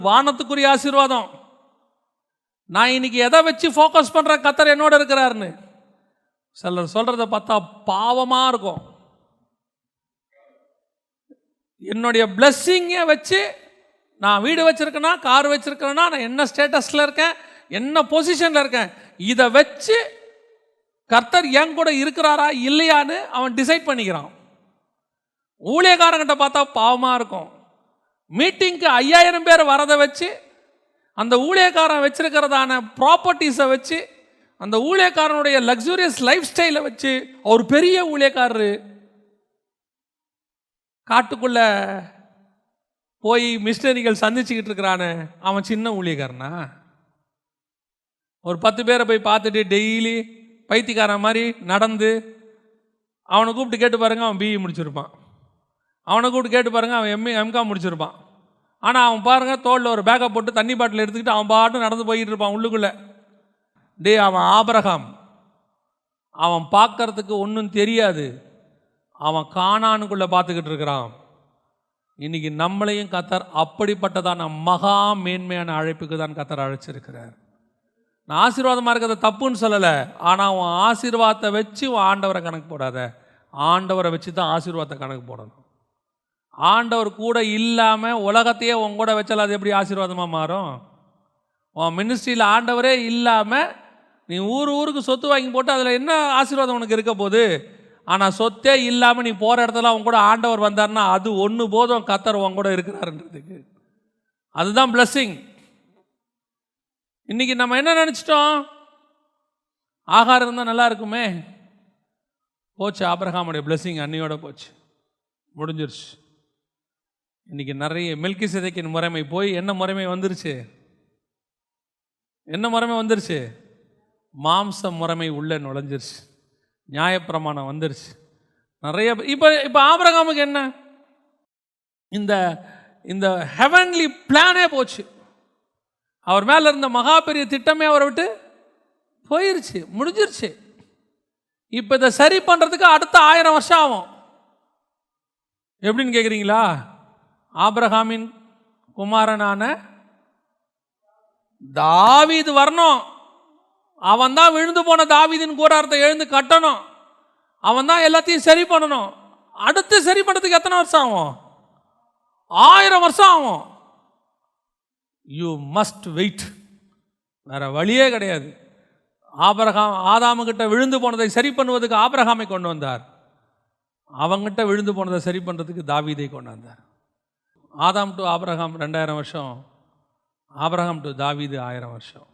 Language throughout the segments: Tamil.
வானத்துக்குரிய ஆசீர்வாதம். நான் இன்னைக்கு எதை வச்சு ஃபோக்கஸ் பண்ணுறேன், கர்த்தர் என்னோட இருக்கிறாருன்னு. சிலர் சொல்கிறத பார்த்தா பாவமாக இருக்கும். என்னுடைய பிளெஸ்ஸிங்கை வச்சு நான் வீடு வச்சுருக்கேன்னா, கார் வச்சுருக்கேன்னா, நான் என்ன ஸ்டேட்டஸில் இருக்கேன், என்ன பொசிஷனில் இருக்கேன், இதை வச்சு கர்த்தர் என் கூட இருக்கிறாரா இல்லையான்னு அவன் டிசைட் பண்ணிக்கிறான். ஊழியக்காரங்கிட்ட பார்த்தா பாவமாக இருக்கும். மீட்டிங்க்கு 5000 பேர் வரதை வச்சு, அந்த ஊழியக்காரன் வச்சிருக்கிறதான ப்ராப்பர்ட்டிஸை வச்சு, அந்த ஊழியக்காரனுடைய லக்ஸூரியஸ் லைஃப் ஸ்டைலை வச்சு, ஒரு பெரிய ஊழியக்காரரு காட்டுக்குள்ள போய் மிஷனரிகள் சந்திச்சுக்கிட்டு இருக்கிறானே, அவன் சின்ன ஊழியக்காரனா? ஒரு 10 பேரை போய் பார்த்துட்டு டெய்லி பைத்தியக்காரன் மாதிரி நடந்து, அவனை கூப்பிட்டு கேட்டு பாருங்க, அவன் பிஇ முடிச்சிருப்பான். அவனை கூப்பிட்டு கேட்டு பாருங்க, அவன் எம்காம் முடிச்சிருப்பான். ஆனால் அவன் பாருங்க, தோளில் ஒரு பேக்கப் போட்டு தண்ணி பாட்டில் எடுத்துக்கிட்டு அவன் பாட்டு நடந்து போய்கிட்டு இருப்பான் உள்ளுக்குள்ளே. அவன் ஆபிரகாம். அவன் பார்க்கறதுக்கு ஒன்றும் தெரியாது, அவன் கானானுக்குள்ளே பார்த்துக்கிட்டு இருக்கிறான். இன்னைக்கு நம்மளையும் கர்த்தர் அப்படிப்பட்டதான மகா மேன்மையான அழைப்புக்கு தான் கர்த்தர் அழைச்சிருக்கிறார். நான் ஆசீர்வாதமாக இருக்கிறத தப்புன்னு சொல்லலை, ஆனால் உன் ஆசீர்வாதத்தை வச்சு உன் ஆண்டவரை கணக்கு போடாத. ஆண்டவரை வச்சு தான் ஆசீர்வாதத்தை கணக்கு போடணும். ஆண்டவர் கூட இல்லாமல் உலகத்தையே உன் கூட வச்சால் அது எப்படி ஆசீர்வாதமாக மாறும்? உன் மினிஸ்ட்ரியில் ஆண்டவரே இல்லாமல் நீ ஊருக்கு சொத்து வாங்கி போட்டு அதில் என்ன ஆசீர்வாதம் உனக்கு இருக்க போகுது? ஆனால் சொத்தே இல்லாமல் நீ போகிற இடத்துல அவன் கூட ஆண்டவர் வந்தார்னா அது ஒன்று போதும், கர்த்தர் உன் கூட இருக்கிறாருன்றதுக்கு. அதுதான் பிளஸ்ஸிங். இன்றைக்கி நம்ம என்ன நினச்சிட்டோம்? ஆகாரம் இருந்தால் நல்லா இருக்குமே. போச்சு, ஆபிரகாமுடைய பிளஸ்ஸிங் அன்னையோட போச்சு, முடிஞ்சிருச்சு. இன்றைக்கி நிறைய மெல்கிசேதேக்கின் முறைமை போய் என்ன முறைமை வந்துருச்சு? என்ன முறைமை வந்துருச்சு? மாம்ச முறைமை உள்ளே நுழைஞ்சிருச்சு. நியாயப்பிரமாணம் வந்துருச்சு. நிறைய இப்போ ஆபிரகாமுக்கு என்ன, இந்த இந்த ஹெவன்லி பிளானே போச்சு. அவர் மேலே இருந்த மகா பெரிய திட்டமே அவரை விட்டு போயிருச்சு, முடிஞ்சிருச்சு. இப்போ இதை சரி பண்ணுறதுக்கு அடுத்த 1000 வருஷம் ஆகும். எப்படின்னு கேட்குறீங்களா? ஆபிரகாமின் குமாரனான தாவீது வரணும். அவன் தான் விழுந்து போன தாவீதின் கூடாரத்தை எழுந்து கட்டணும். அவன் தான் எல்லாத்தையும் சரி பண்ணணும். அடுத்து சரி பண்ணுறதுக்கு எத்தனை வருஷம் ஆகும்? 1000 வருஷம் ஆகும். You must wait. வேற வழியே கிடையாது. ஆதாமுகிட்ட விழுந்து போனதை சரி பண்ணுவதற்கு ஆபிரகாமை கொண்டு வந்தார். அவங்கிட்ட விழுந்து போனதை சரி பண்ணுறதுக்கு தாவீதை கொண்டு வந்தார். ஆதாம் டு ஆபிரகாம் 2000 வருஷம், ஆபிரகாம் டு தாவீது 1000 வருஷம்.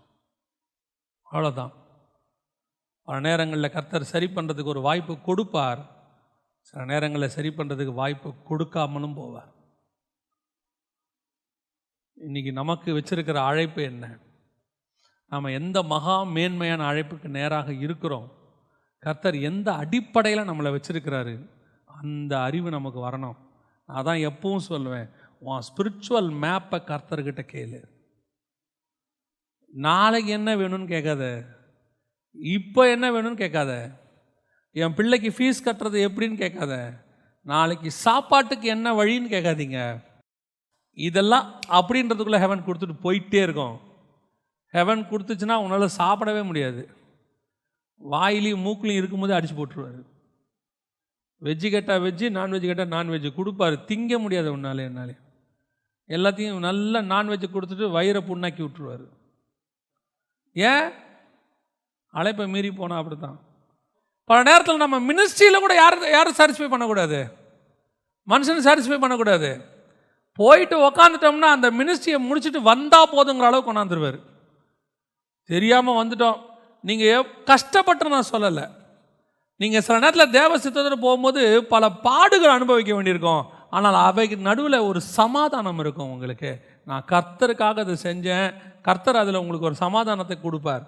அவ்வளோதான். பல நேரங்களில் கர்த்தர் சரி பண்ணுறதுக்கு ஒரு வாய்ப்பு கொடுப்பார், சில நேரங்களில் சரி பண்ணுறதுக்கு வாய்ப்பு கொடுக்காமலும் போவார். இன்றைக்கி நமக்கு வச்சிருக்கிற அழைப்பு என்ன? நாம் எந்த மகா மேன்மையான அழைப்புக்கு நேராக இருக்கிறோம்? கர்த்தர் எந்த அடிப்படையில் நம்மளை வச்சிருக்கிறாரு? அந்த அறிவு நமக்கு வரணும். அதான் எப்பவும் சொல்லுவேன், உன் ஸ்பிரிச்சுவல் மேப்பை கர்த்தர்கிட்ட கேளு. நாளைக்கு என்ன வேணும்னு கேட்காத, இப்போ என்ன வேணும்னு கேட்காத. என் பிள்ளைக்கு ஃபீஸ் கட்டுறது எப்படின்னு கேட்காத, நாளைக்கு சாப்பாட்டுக்கு என்ன வழின்னு கேட்காதீங்க. இதெல்லாம் அப்படின்றதுக்குள்ளே ஹெவன் கொடுத்துட்டு போயிட்டே இருக்கும். ஹெவன் கொடுத்துச்சுன்னா உன்னால் சாப்பிடவே முடியாது. வாயிலையும் மூக்குலையும் இருக்கும்போது அடித்து போட்டுருவார். வெஜ்ஜு கேட்டால் வெஜ்ஜு, நான்வெஜ் கேட்டால் நான்வெஜ்ஜு கொடுப்பார். திங்க முடியாது உன்னாலே என்னாலே. எல்லாத்தையும் நல்ல நான்வெஜ்ஜு கொடுத்துட்டு வயிறை புண்ணாக்கி விட்டுருவார். ஏன்? அழைப்பை மீறி போனால் அப்படி தான். பல நேரத்தில் நம்ம மினிஸ்ட்ரியில் கூட யாரும் சாட்டிஸ்ஃபை பண்ணக்கூடாது, மனுஷனை சாட்டிஸ்ஃபை பண்ணக்கூடாது. போயிட்டு உக்காந்துட்டோம்னா அந்த மினிஸ்ட்ரியை முடிச்சுட்டு வந்தால் போதுங்கிற அளவுக்கு கொண்டாந்துருவார். தெரியாமல் வந்துட்டோம். நீங்கள் கஷ்டப்பட்டு நான் சொல்லலை, நீங்கள் சில நேரத்தில் தேவ சித்தத்தில் போகும்போது பல பாடுகள் அனுபவிக்க வேண்டியிருக்கும். ஆனால் அவைக்கு நடுவில் ஒரு சமாதானம் இருக்கும் உங்களுக்கு. நான் கர்த்தருக்காக அதை செஞ்சேன், கர்த்தர் அதில் உங்களுக்கு ஒரு சமாதானத்தை கொடுப்பார்.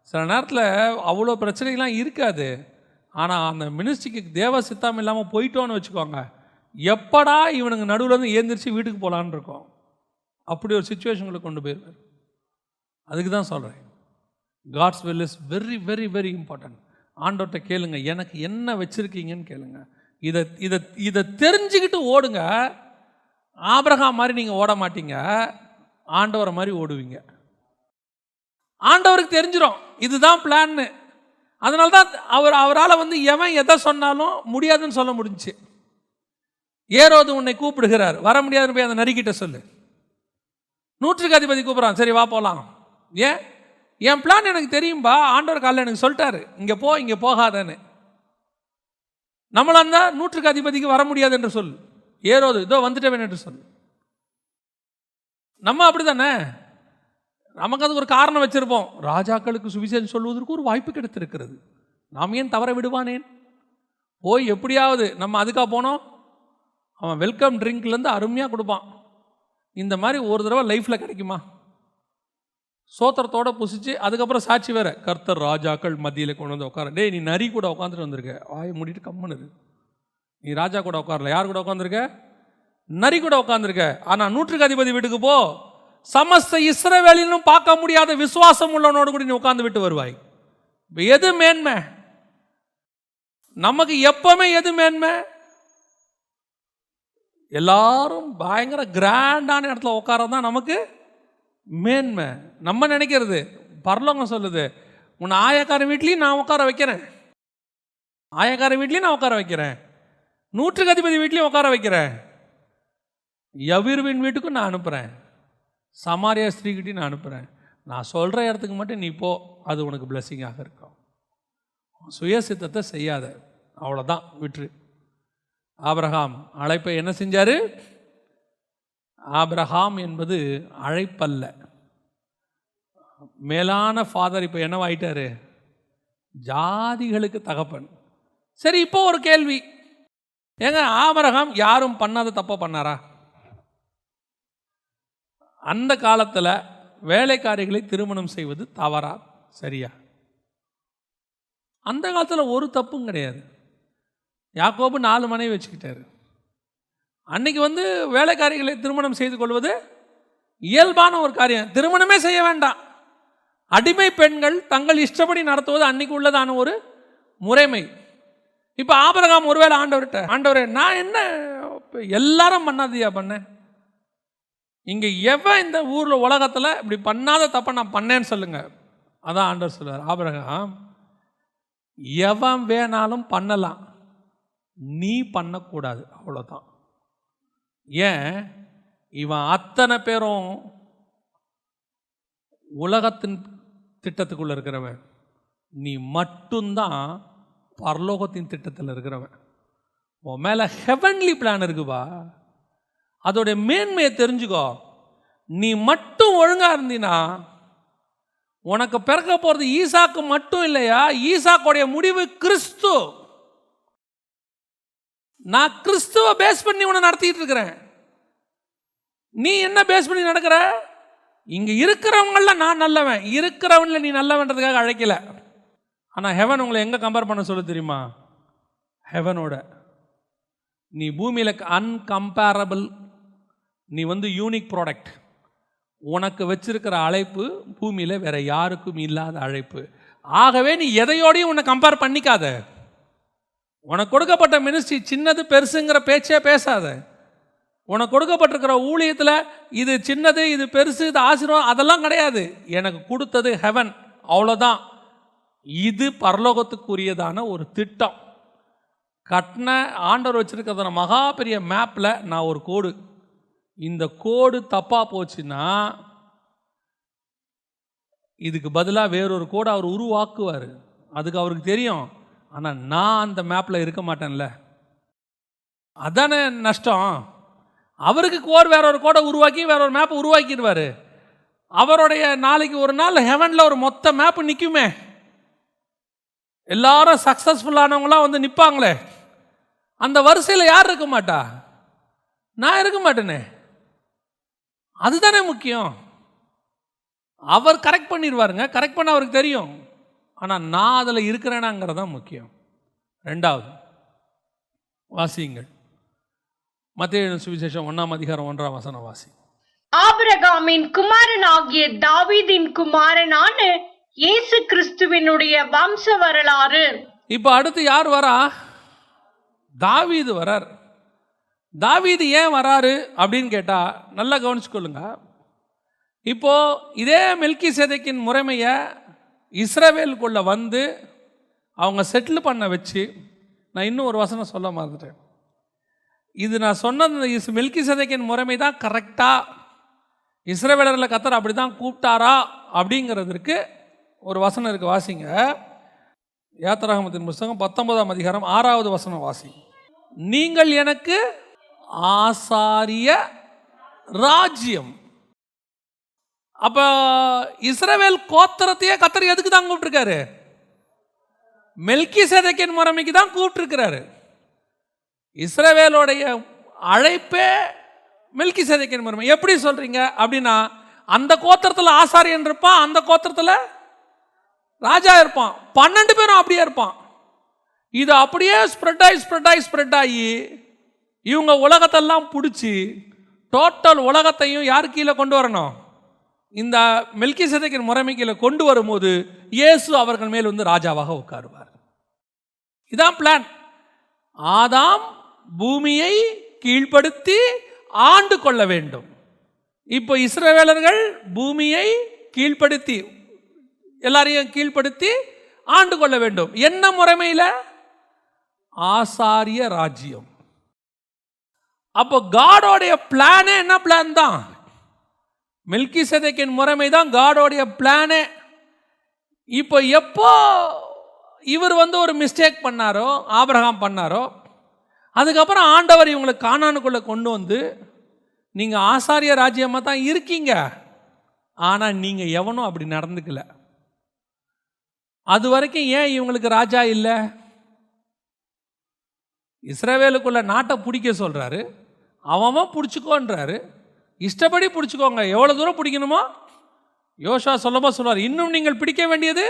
சில நேரத்தில் அவ்வளோ பிரச்சனைகள்லாம் இருக்காது. ஆனால் அந்த மினிஸ்ட்ரிக்கு தேவ சித்தம் இல்லாமல் போயிட்டோன்னு வச்சுக்கோங்க, எப்படா இவனுக்கு நடுவில் இருந்து ஏந்திரிச்சு வீட்டுக்கு போகலான்னு இருக்கோம். அப்படி ஒரு சுச்சுவேஷனுக்கு கொண்டு போயிடுவார். அதுக்கு தான் சொல்கிறேன், God's will is very very very important. ஆண்டவர்கிட்ட கேளுங்க, எனக்கு என்ன வச்சுருக்கீங்கன்னு கேளுங்க. இதை தெரிஞ்சுக்கிட்டு ஓடுங்க. ஆபிரகாம் மாதிரி நீங்கள் ஓட மாட்டீங்க. ஆண்டவரை மாதிரி ஓடுவீங்க. ஆண்டவருக்கு தெரிஞ்சிடும் இதுதான் பிளான்னு. அதனால தான் அவரால் எவன் எதை சொன்னாலும் முடியாதுன்னு சொல்ல முடிஞ்சுச்சு. ஏரோது உன்னை கூப்பிடுகிறார், வர முடியாதுன்னு போய் அந்த நரிக்கிட்ட சொல்லு. நூற்றுக்கு அதிபதி கூப்பிட்றான், சரி வா போகலாம். ஏன்? என் பிளான் எனக்கு தெரியும்பா, ஆண்டவர் காலையில் எனக்கு சொல்லிட்டாரு இங்கே போ இங்கே போகாதன்னு. நம்மளா இருந்தால் நூற்றுக்கு அதிபதிக்கு வர முடியாது என்று சொல், ஏரோது இதோ வந்துட்டவன் என்று சொல். நம்ம அப்படி தானே, நமக்கு அதுக்கு ஒரு காரணம் வச்சிருப்போம். ராஜாக்களுக்கு சுவிசேஷம் சொல்வதற்கு ஒரு வாய்ப்பு கிடைத்திருக்கிறது, நாம் ஏன் தவற விடுவானேன்? போய் எப்படியாவது நம்ம அதுக்காக போனோம். அவன் வெல்கம் ட்ரிங்க்லேருந்து அருமையாக கொடுப்பான். இந்த மாதிரி ஒரு தடவை லைஃப்பில் கிடைக்குமா? சோத்திரத்தோடு புசிச்சு அதுக்கப்புறம் சாட்சி வேற, கர்த்தர் ராஜாக்கள் மத்தியில் கொண்டு வந்து உட்கார. டே நீ நரி கூட உட்காந்துட்டு வந்திருக்க, வாயை மூடிட்டு கம்முன்னு இரு. நீ ராஜா கூட உட்காரல, யார் கூட உட்காந்துருக்க? நரி கூட உட்காந்துருக்க. ஆனால் நூற்றுக்கு அதிபதி வீட்டுக்கு போ, சமஸ்த இஸ்ரவேலிலும் பார்க்க முடியாத விசுவாசம் உள்ளவனோடு கூட நீ உட்கார்ந்து விட்டு வருவாய். எது மேன்மை? நமக்கு எப்பவுமே எது மேன்மை? எல்லாரும் பயங்கர கிராண்டான இடத்துல உட்காரதான் நமக்கு மேன்மை. நம்ம நினைக்கிறது, பரலோகம் சொல்லுது, உன்னை ஆயக்கார வீட்லையும் நான் உட்கார வைக்கிறேன், ஆயக்கார வீட்லையும் நான் உட்கார வைக்கிறேன், நூற்றுக்கு அதிபதி வீட்லையும் உட்கார வைக்கிறேன், யவீருவின் வீட்டுக்கும் நான் அனுப்புகிறேன், சமாரியா ஸ்திரீகிட்டையும் நான் அனுப்புகிறேன். நான் சொல்கிற இடத்துக்கு மட்டும் நீ போ, அது உனக்கு பிளெஸிங்காக இருக்கும். சுயசித்தத்தை செய்யாத, அவ்வளோதான், விட்டுரு. ஆபிரகாம் அழைப்பை என்ன செஞ்சார்? ஆபிரகாம் என்பது அழைப்பல்ல, மேலான ஃபாதர். இப்போ என்னவாயிட்டாரு? ஜாதிகளுக்கு தகப்பன். சரி, இப்போ ஒரு கேள்வி, ஏங்க ஆபிரகாம் யாரும் பண்ணாத தப்ப பண்ணாரா? அந்த காலத்தில் வேலைக்காரிகளை திருமணம் செய்வது தவறா சரியா? அந்த காலத்தில் ஒரு தப்பும் கிடையாது. யாக்கோபு 4 மனைவி வச்சுக்கிட்டாரு. அன்னைக்கு வேலைக்காரிகளை திருமணம் செய்து கொள்வது இயல்பான ஒரு காரியம், திருமணமே செய்ய வேண்டாம். அடிமை பெண்கள் தங்கள் இஷ்டப்படி நடத்துவது அன்னைக்கு உள்ளதான ஒரு முறைமை. இப்போ ஆபிரகாம் ஒருவேளை ஆண்டவர்கிட்ட, ஆண்டவரே நான் என்ன எல்லாரும் பண்ணாதியா பண்ணேன், இங்கே எவன் இந்த ஊரில் உலகத்தில் இப்படி பண்ணாத தப்ப நான் பண்ணேன்னு சொல்லுங்க. அதான் ஆண்டவர் சொல்லுவார், ஆபிரகாம் எவன் வேணாலும் பண்ணலாம், நீ பண்ணக்கூடாது, அவ்வளோதான். ஏன்? இவன் அத்தனை பேரும் உலகத்தின் திட்டத்துக்குள்ள இருக்கிறவன், நீ மட்டும்தான் பரலோகத்தின் திட்டத்தில் இருக்கிறவன். உன் மேலே ஹெவன்லி பிளான் இருக்குப்பா, அதோடைய மேன்மையை தெரிஞ்சுக்கோ. நீ மட்டும் ஒழுங்காக இருந்தீனா உனக்கு பிறக்க போகிறது ஈசாக்கு மட்டும் இல்லையா, ஈசாக்குடைய முடிவு கிறிஸ்து. நான் கிறிஸ்துவ பேஸ் பண்ணி உன்னை நடத்திட்டு இருக்கிறேன். நீ என்ன பேஸ் பண்ணி நடக்கிற? இங்க இருக்கிறவங்கள நான் நல்லவன், இருக்கிறவன்ல நீ நல்லவன்றதுக்காக அழைக்கல. ஆனால் ஹெவன் உங்களை எங்கே கம்பேர் பண்ண சொல்ல தெரியுமா? ஹெவனோட. நீ பூமியில் அன்கம்பேரபிள், நீ யூனிக் ப்ராடக்ட். உனக்கு வச்சிருக்கிற அழைப்பு பூமியில் வேற யாருக்கும் இல்லாத அழைப்பு. ஆகவே நீ எதையோடையும் உன்னை கம்பேர் பண்ணிக்காத. உனக்கு கொடுக்கப்பட்ட மினிஸ்ட்ரி சின்னது பெருசுங்கிற பேச்சே பேசாத. உனக்கு கொடுக்கப்பட்டிருக்கிற ஊழியத்தில் இது சின்னது இது பெருசு இது ஆசீர்வாதம் அதெல்லாம் கிடையாது. எனக்கு கொடுத்தது ஹெவன், அவ்வளோதான். இது பரலோகத்துக்குரியதான ஒரு திட்டம். கட்டின ஆண்டவர் வச்சிருக்கிறதான மகா பெரிய மேப்பில் நான் ஒரு கோடு, இந்த கோடு தப்பாக போச்சுன்னா இதுக்கு பதிலாக வேறொரு கோடு அவர் உருவாக்குவார். அதுக்கு அவருக்கு தெரியும். ஆனால் நான் அந்த மேப்பில் இருக்க மாட்டேன்ல, அதானே நஷ்டம். அவருக்கு வேற ஒரு கோடை உருவாக்கி வேற ஒரு மேப்பை உருவாக்கிடுவார். அவருடைய நாளைக்கு ஒரு நாள் ஹெவனில் ஒரு மொத்த மேப்பு நிற்குமே, எல்லாரும் சக்ஸஸ்ஃபுல்லானவங்களாம் நிற்பாங்களே, அந்த வரிசையில் யார் இருக்க மாட்டா? நான் இருக்க மாட்டேனே. அதுதானே முக்கியம். அவர் கரெக்ட் பண்ணிடுவாருங்க, கரெக்ட் பண்ண அவருக்கு தெரியும். ஆனால் நான் அதில் இருக்கிறேனாங்கிறது தான் முக்கியம். 2வது வாசியுங்கள், மத்தேயு சுவிசேஷம் 1ஆம் அதிகாரம் 1ஆம் வசனம் வாசி. ஆபிரகாமின் குமாரனாகிய தாவீதின் குமாரனான இயேசு கிறிஸ்துவினுடைய வம்ச வரலாறு. இப்போ அடுத்து யார் வரா? தாவீது வரார். தாவீது ஏன் வராரு அப்படின்னு கேட்டால் நல்லா கவனிச்சுக்கொள்ளுங்க. இப்போ இதே மெல்கிசேதேக்கின் முறைமையை இஸ்ரவேலுக்குள்ள வந்து அவங்க செட்டில் பண்ண வச்சு, நான் இன்னும் ஒரு வசனம் சொல்ல மறந்துட்டேன். இது நான் சொன்னது மெல்கிசேதேக்கின் முறைமை தான் கரெக்டாக இஸ்ரவேலர்களை கர்த்தர் அப்படி தான் கூப்பிட்டாரா அப்படிங்கிறதுக்கு ஒரு வசனம் இருக்கு, வாசிங்க. யாத்திராகமத்தின் புஸ்தகம் 19ஆம் அதிகாரம் 6வது வசனம் வாசிங்க. நீங்கள் எனக்கு ஆசாரிய ராஜ்யம். அப்ப இஸ்ரவேல் கோத்திரத்தையே கர்த்தர் எதுக்கு தான் கூப்பிட்டுருக்காரு? மெல்கிசேதேக்கின் முறைமைக்கு தான் கூப்பிட்டுருக்கிறாரு. இஸ்ரவேலோடைய அழைப்பே மெல்கிசேதேக்கின் முறைமை. எப்படி சொல்றீங்க அப்படின்னா, அந்த கோத்திரத்தில் ஆசாரியன் இருப்பான், அந்த கோத்திரத்தில் ராஜா இருப்பான், 12 பேரும் அப்படியே இருப்பான். இது அப்படியே ஸ்ப்ரெட் ஆகி இவங்க உலகத்தெல்லாம் பிடிச்சி டோட்டல் உலகத்தையும் யார் கீழே கொண்டு வரணும்? இந்த மெல்கிசேதேக்கின் முறைமை கீழே கொண்டு வரும்போது இயேசு அவர்கள் மேல் வந்து ராஜாவாக உட்காருவார். இதான் பிளான். ஆதாம் பூமியை கீழ்ப்படுத்தி ஆண்டு கொள்ள வேண்டும். இப்போ இஸ்ரவேலர்கள் பூமியை கீழ்ப்படுத்தி, எல்லாரையும் கீழ்ப்படுத்தி ஆண்டு கொள்ள வேண்டும். என்ன முறைமையில்? ஆசாரிய ராஜ்யம். அப்போ காடோடைய பிளானே என்ன பிளான் தான்? மெல்கிசேதேக்கின் முறைமை தான் காடோடைய பிளானே. இப்போ எப்போ இவர் வந்து ஒரு மிஸ்டேக் பண்ணாரோ, ஆபிரகாம் பண்ணாரோ, அதுக்கப்புறம் ஆண்டவர் இவங்களை கானானுக்குள்ளே கொண்டு வந்து, நீங்கள் ஆசாரிய ராஜ்யமாக தான் இருக்கீங்க, ஆனால் நீங்கள் எவனும் அப்படி நடந்துக்கல. அது வரைக்கும் ஏன் இவங்களுக்கு ராஜா இல்லை? இஸ்ரவேலுக்குள்ள நாட்டை பிடிக்க சொல்கிறாரு, அவன் பிடிச்சிக்கோன்றாரு, இஷ்டப்படி பிடிச்சிக்கோங்க, எவ்வளோ தூரம் பிடிக்கணுமோ. யோசுவா சொல்லுவார், இன்னும் நீங்கள் பிடிக்க வேண்டியது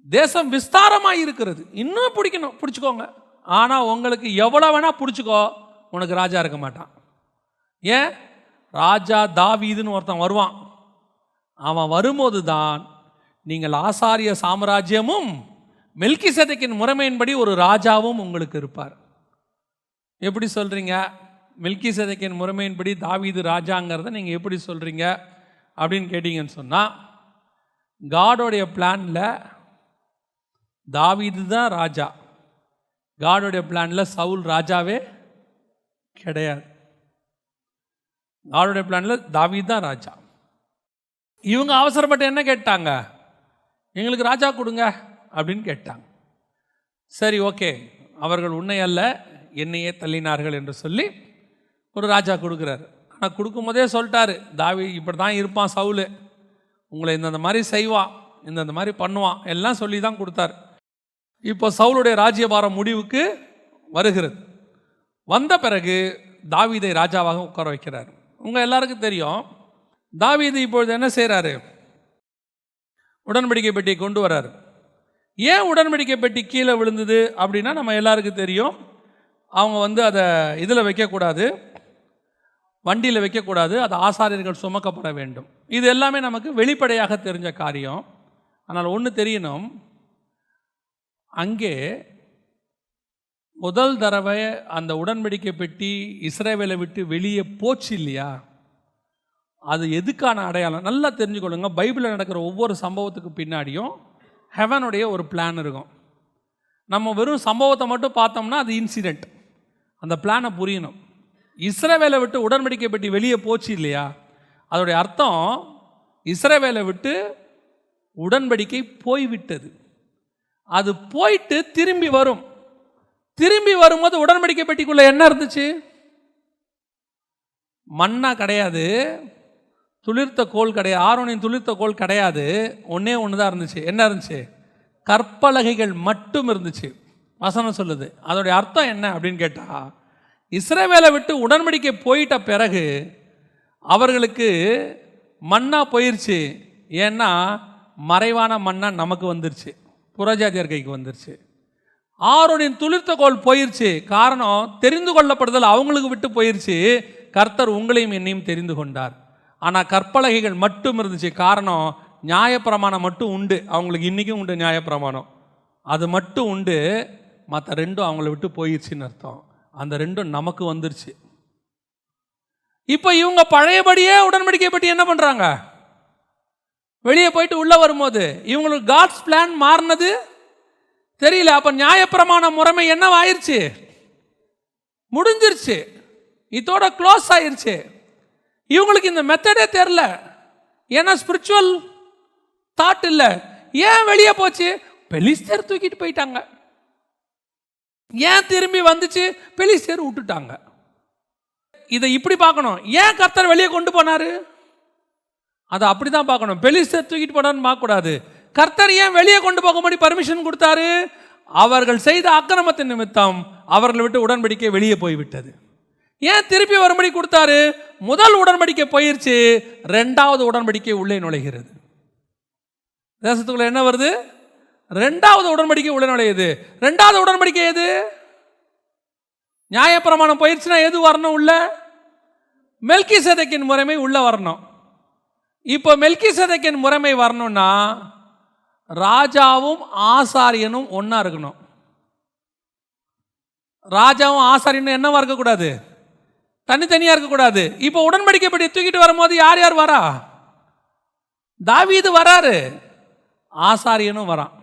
தேசம் விஸ்தாரமாக இருக்கிறது, இன்னும் பிடிக்கணும், பிடிச்சிக்கோங்க. ஆனால் உங்களுக்கு எவ்வளோ வேணால் பிடிச்சிக்கோ, உனக்கு ராஜா இருக்க மாட்டான். ஏன்? ராஜா தாவீதுன்னு ஒருத்தன் வருவான். அவன் வரும்போது தான் நீங்கள் ஆசாரிய சாம்ராஜ்யமும் மெல்கிசேதேக்கின் முறைமையின்படி ஒரு ராஜாவும் உங்களுக்கு இருப்பார். எப்படி சொல்கிறீங்க? மெல்கிசேதேக்கின் முறைமையின்படி தாவீது ராஜாங்கிறத நீங்கள் எப்படி சொல்கிறீங்க அப்படின்னு கேட்டிங்கன்னு சொன்னால், காடோடைய பிளானில் தாவீது தான் ராஜா. காடோடைய பிளானில் சவுல் ராஜாவே கிடையாது. காடோடைய பிளானில் தாவீது தான் ராஜா. இவங்க அவசரப்பட்டு என்ன கேட்டாங்க? எங்களுக்கு ராஜா கொடுங்க அப்படின்னு கேட்டாங்க. சரி, ஓகே, அவர்கள் உன்னை அல்ல என்னையே தள்ளினார்கள் என்று சொல்லி ஒரு ராஜா கொடுக்குறாரு. ஆனால் கொடுக்கும்போதே சொல்லிட்டாரு, தாவீது இப்படி தான் இருப்பான், சவுல் உங்களை இந்த மாதிரி செய்வான், இந்த மாதிரி பண்ணுவான், எல்லாம் சொல்லி தான் கொடுத்தாரு. இப்போ சவுலுடைய ராஜ்யபாரம் முடிவுக்கு வருகிறது. வந்த பிறகு தாவீதை ராஜாவாக உட்கார வைக்கிறார். உங்கள் எல்லாருக்கும் தெரியும், தாவீது இப்பொழுது என்ன செய்கிறாரு? உடன்படிக்கை பெட்டியை கொண்டு வர்றாரு. ஏன் உடன்படிக்கை பெட்டி கீழே விழுந்தது அப்படின்னா நம்ம எல்லாருக்கும் தெரியும். அவங்க வந்து அதை இதில் வைக்கக்கூடாது, வண்டியில் வைக்கக்கூடாது, அது ஆசாரியர்கள் சுமக்கப்பட வேண்டும். இது எல்லாமே நமக்கு வெளிப்படையாக தெரிஞ்ச காரியம். ஆனால் ஒன்று தெரியணும், அங்கே முதல் தடவை அந்த உடன்படிக்கை பெட்டி இஸ்ரவேலை விட்டு வெளியே போச்சு இல்லையா, அது எதுக்கான அடையாளம்? நல்லா தெரிஞ்சுக்கொள்ளுங்க. பைபிளில் நடக்கிற ஒவ்வொரு சம்பவத்துக்கு பின்னாடியும் ஹெவனுடைய ஒரு பிளான் இருக்கும். நம்ம வெறும் சம்பவத்தை மட்டும் பார்த்தோம்னா அது இன்சிடெண்ட். அந்த பிளானை புரியணும். இஸ்ரவேலை விட்டு உடன்படிக்கை பெட்டி வெளியே போச்சு இல்லையா, அதோடைய அர்த்தம் இஸ்ரவேலை விட்டு உடன்படிக்கை போய்விட்டது. அது போயிட்டு திரும்பி வரும். திரும்பி வரும்போது உடன்படிக்கை பெட்டிக்குள்ள என்ன இருந்துச்சு? மண்ணா கிடையாது, துளிர்த்த கோல் கிடையாது, ஆரோனின் துளிர்த்த கோல் கிடையாது. ஒன்றே ஒன்று தான் இருந்துச்சு. என்ன இருந்துச்சு? கற்பலகைகள் மட்டும் இருந்துச்சு. வசனம் சொல்லுது. அதோடைய அர்த்தம் என்ன அப்படின்னு கேட்டால், இஸ்ரவேலை விட்டு உடன்படிக்கை போயிட்ட பிறகு அவர்களுக்கு மண்ணா போயிடுச்சு. ஏன்னா மறைவான மண்ணா நமக்கு வந்துருச்சு, புறஜாதியர் கைக்கு வந்துருச்சு. ஆரோனின் துளிர்த்த கோல் போயிருச்சு. காரணம், தெரிந்து கொள்ளப்படுதல் அவங்களுக்கு விட்டு போயிருச்சு. கர்த்தர் உங்களையும் என்னையும் தெரிந்து கொண்டார். ஆனால் கற்பலகைகள் மட்டும் இருந்துச்சு. காரணம், நியாயப்பிரமாணம் மட்டும் உண்டு. அவங்களுக்கு இன்றைக்கும் உண்டு நியாயப்பிரமாணம், அது மட்டும் உண்டு. மற்ற ரெண்டும் அவங்கள விட்டு போயிடுச்சுன்னு அர்த்தம். அந்த ரெண்டும் நமக்கு வந்துருச்சு. இப்போ இவங்க பழையபடியே உடன்படிக்கை பற்றி என்ன பண்ணுறாங்க? வெளியே போயிட்டு உள்ளே வரும்போது இவங்களுக்கு காட்ஸ் பிளான் மாறினது தெரியல. அப்போ நியாயப்பிரமாண முறைமை என்னவாயிருச்சு? முடிஞ்சிருச்சு, இதோட க்ளோஸ் ஆயிருச்சு. இவங்களுக்கு இந்த மெத்தடே தெரில, ஏன்னா ஸ்பிரிச்சுவல் தாட் இல்லை. ஏன் வெளியே போச்சு? பெலிஸ்தர் தூக்கிட்டு போயிட்டாங்க. ஏன் திரும்பி வந்துச்சு? பெலிஸ்தர் விட்டுட்டாங்க. இதை இப்படி பார்க்கணும். ஏன் கர்த்தர் வெளியே கொண்டு போனாரு? அதை அப்படிதான் பார்க்கணும். பெலிஸ்தர் தூக்கிட்டு போனான்னு பார்க்கக்கூடாது. கர்த்தர் ஏன் வெளியே கொண்டு போகும்படி பர்மிஷன் கொடுத்தாரு? அவர்கள் செய்த அக்கிரமத்தின் நிமித்தம் அவர்களை விட்டு உடன்படிக்கை வெளியே போய்விட்டது. ஏன் திருப்பி வரும்படி கொடுத்தாரு? முதல் உடன்படிக்கை போயிருச்சு, ரெண்டாவது உடன்படிக்கை உள்ளே நுழைகிறது. தேசத்துக்குள்ள என்ன வருது? ரெண்டாவது உடன்படிக்கை உள்ளே நுழையுது. ரெண்டாவது உடன்படிக்கை எது? நியாயப்பிரமாணம் போயிருச்சுன்னா எது வரணும் உள்ள? மெல்கிசேதேக்கின் முறைமை உள்ள வரணும். இப்போ மெல்கிசேதேக்கின் முறைமை வரணும்னா ராஜாவும் ஆசாரியனும் ஒன்னா இருக்கணும். ராஜாவும் ஆசாரியனும் என்னவா இருக்கக்கூடாது? தனித்தனியா இருக்கக்கூடாது. இப்போ உடன்படிக்கை படி தூக்கிட்டு வரும்போது யார் யார் வரா? தாவீது வராரு, ஆசாரியனும் வரான்,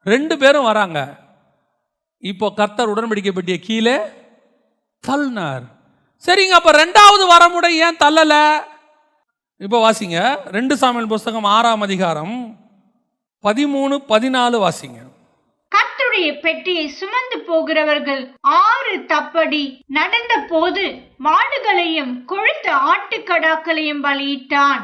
ரெண்டு பேரும் வராங்க. இப்போ கர்த்தர் உடன்படிக்கை பட்டிய கீழே தள்ளினார். சரிங்க, அப்ப ரெண்டாவது வரமுறை ஏன் தள்ளல? இப்போ வாசிங்க 2 சாமுவேல் புஸ்தகம் 6ஆம் அதிகாரம் 13-14 வாசிங்க. கர்த்தருடைய பெட்டியை சுமந்து போகிறவர்கள் 6 தப்படி நடந்த போது மாடுகளையும் கொழுத்த ஆட்டுக்கடாக்களையும் பலியிட்டான்.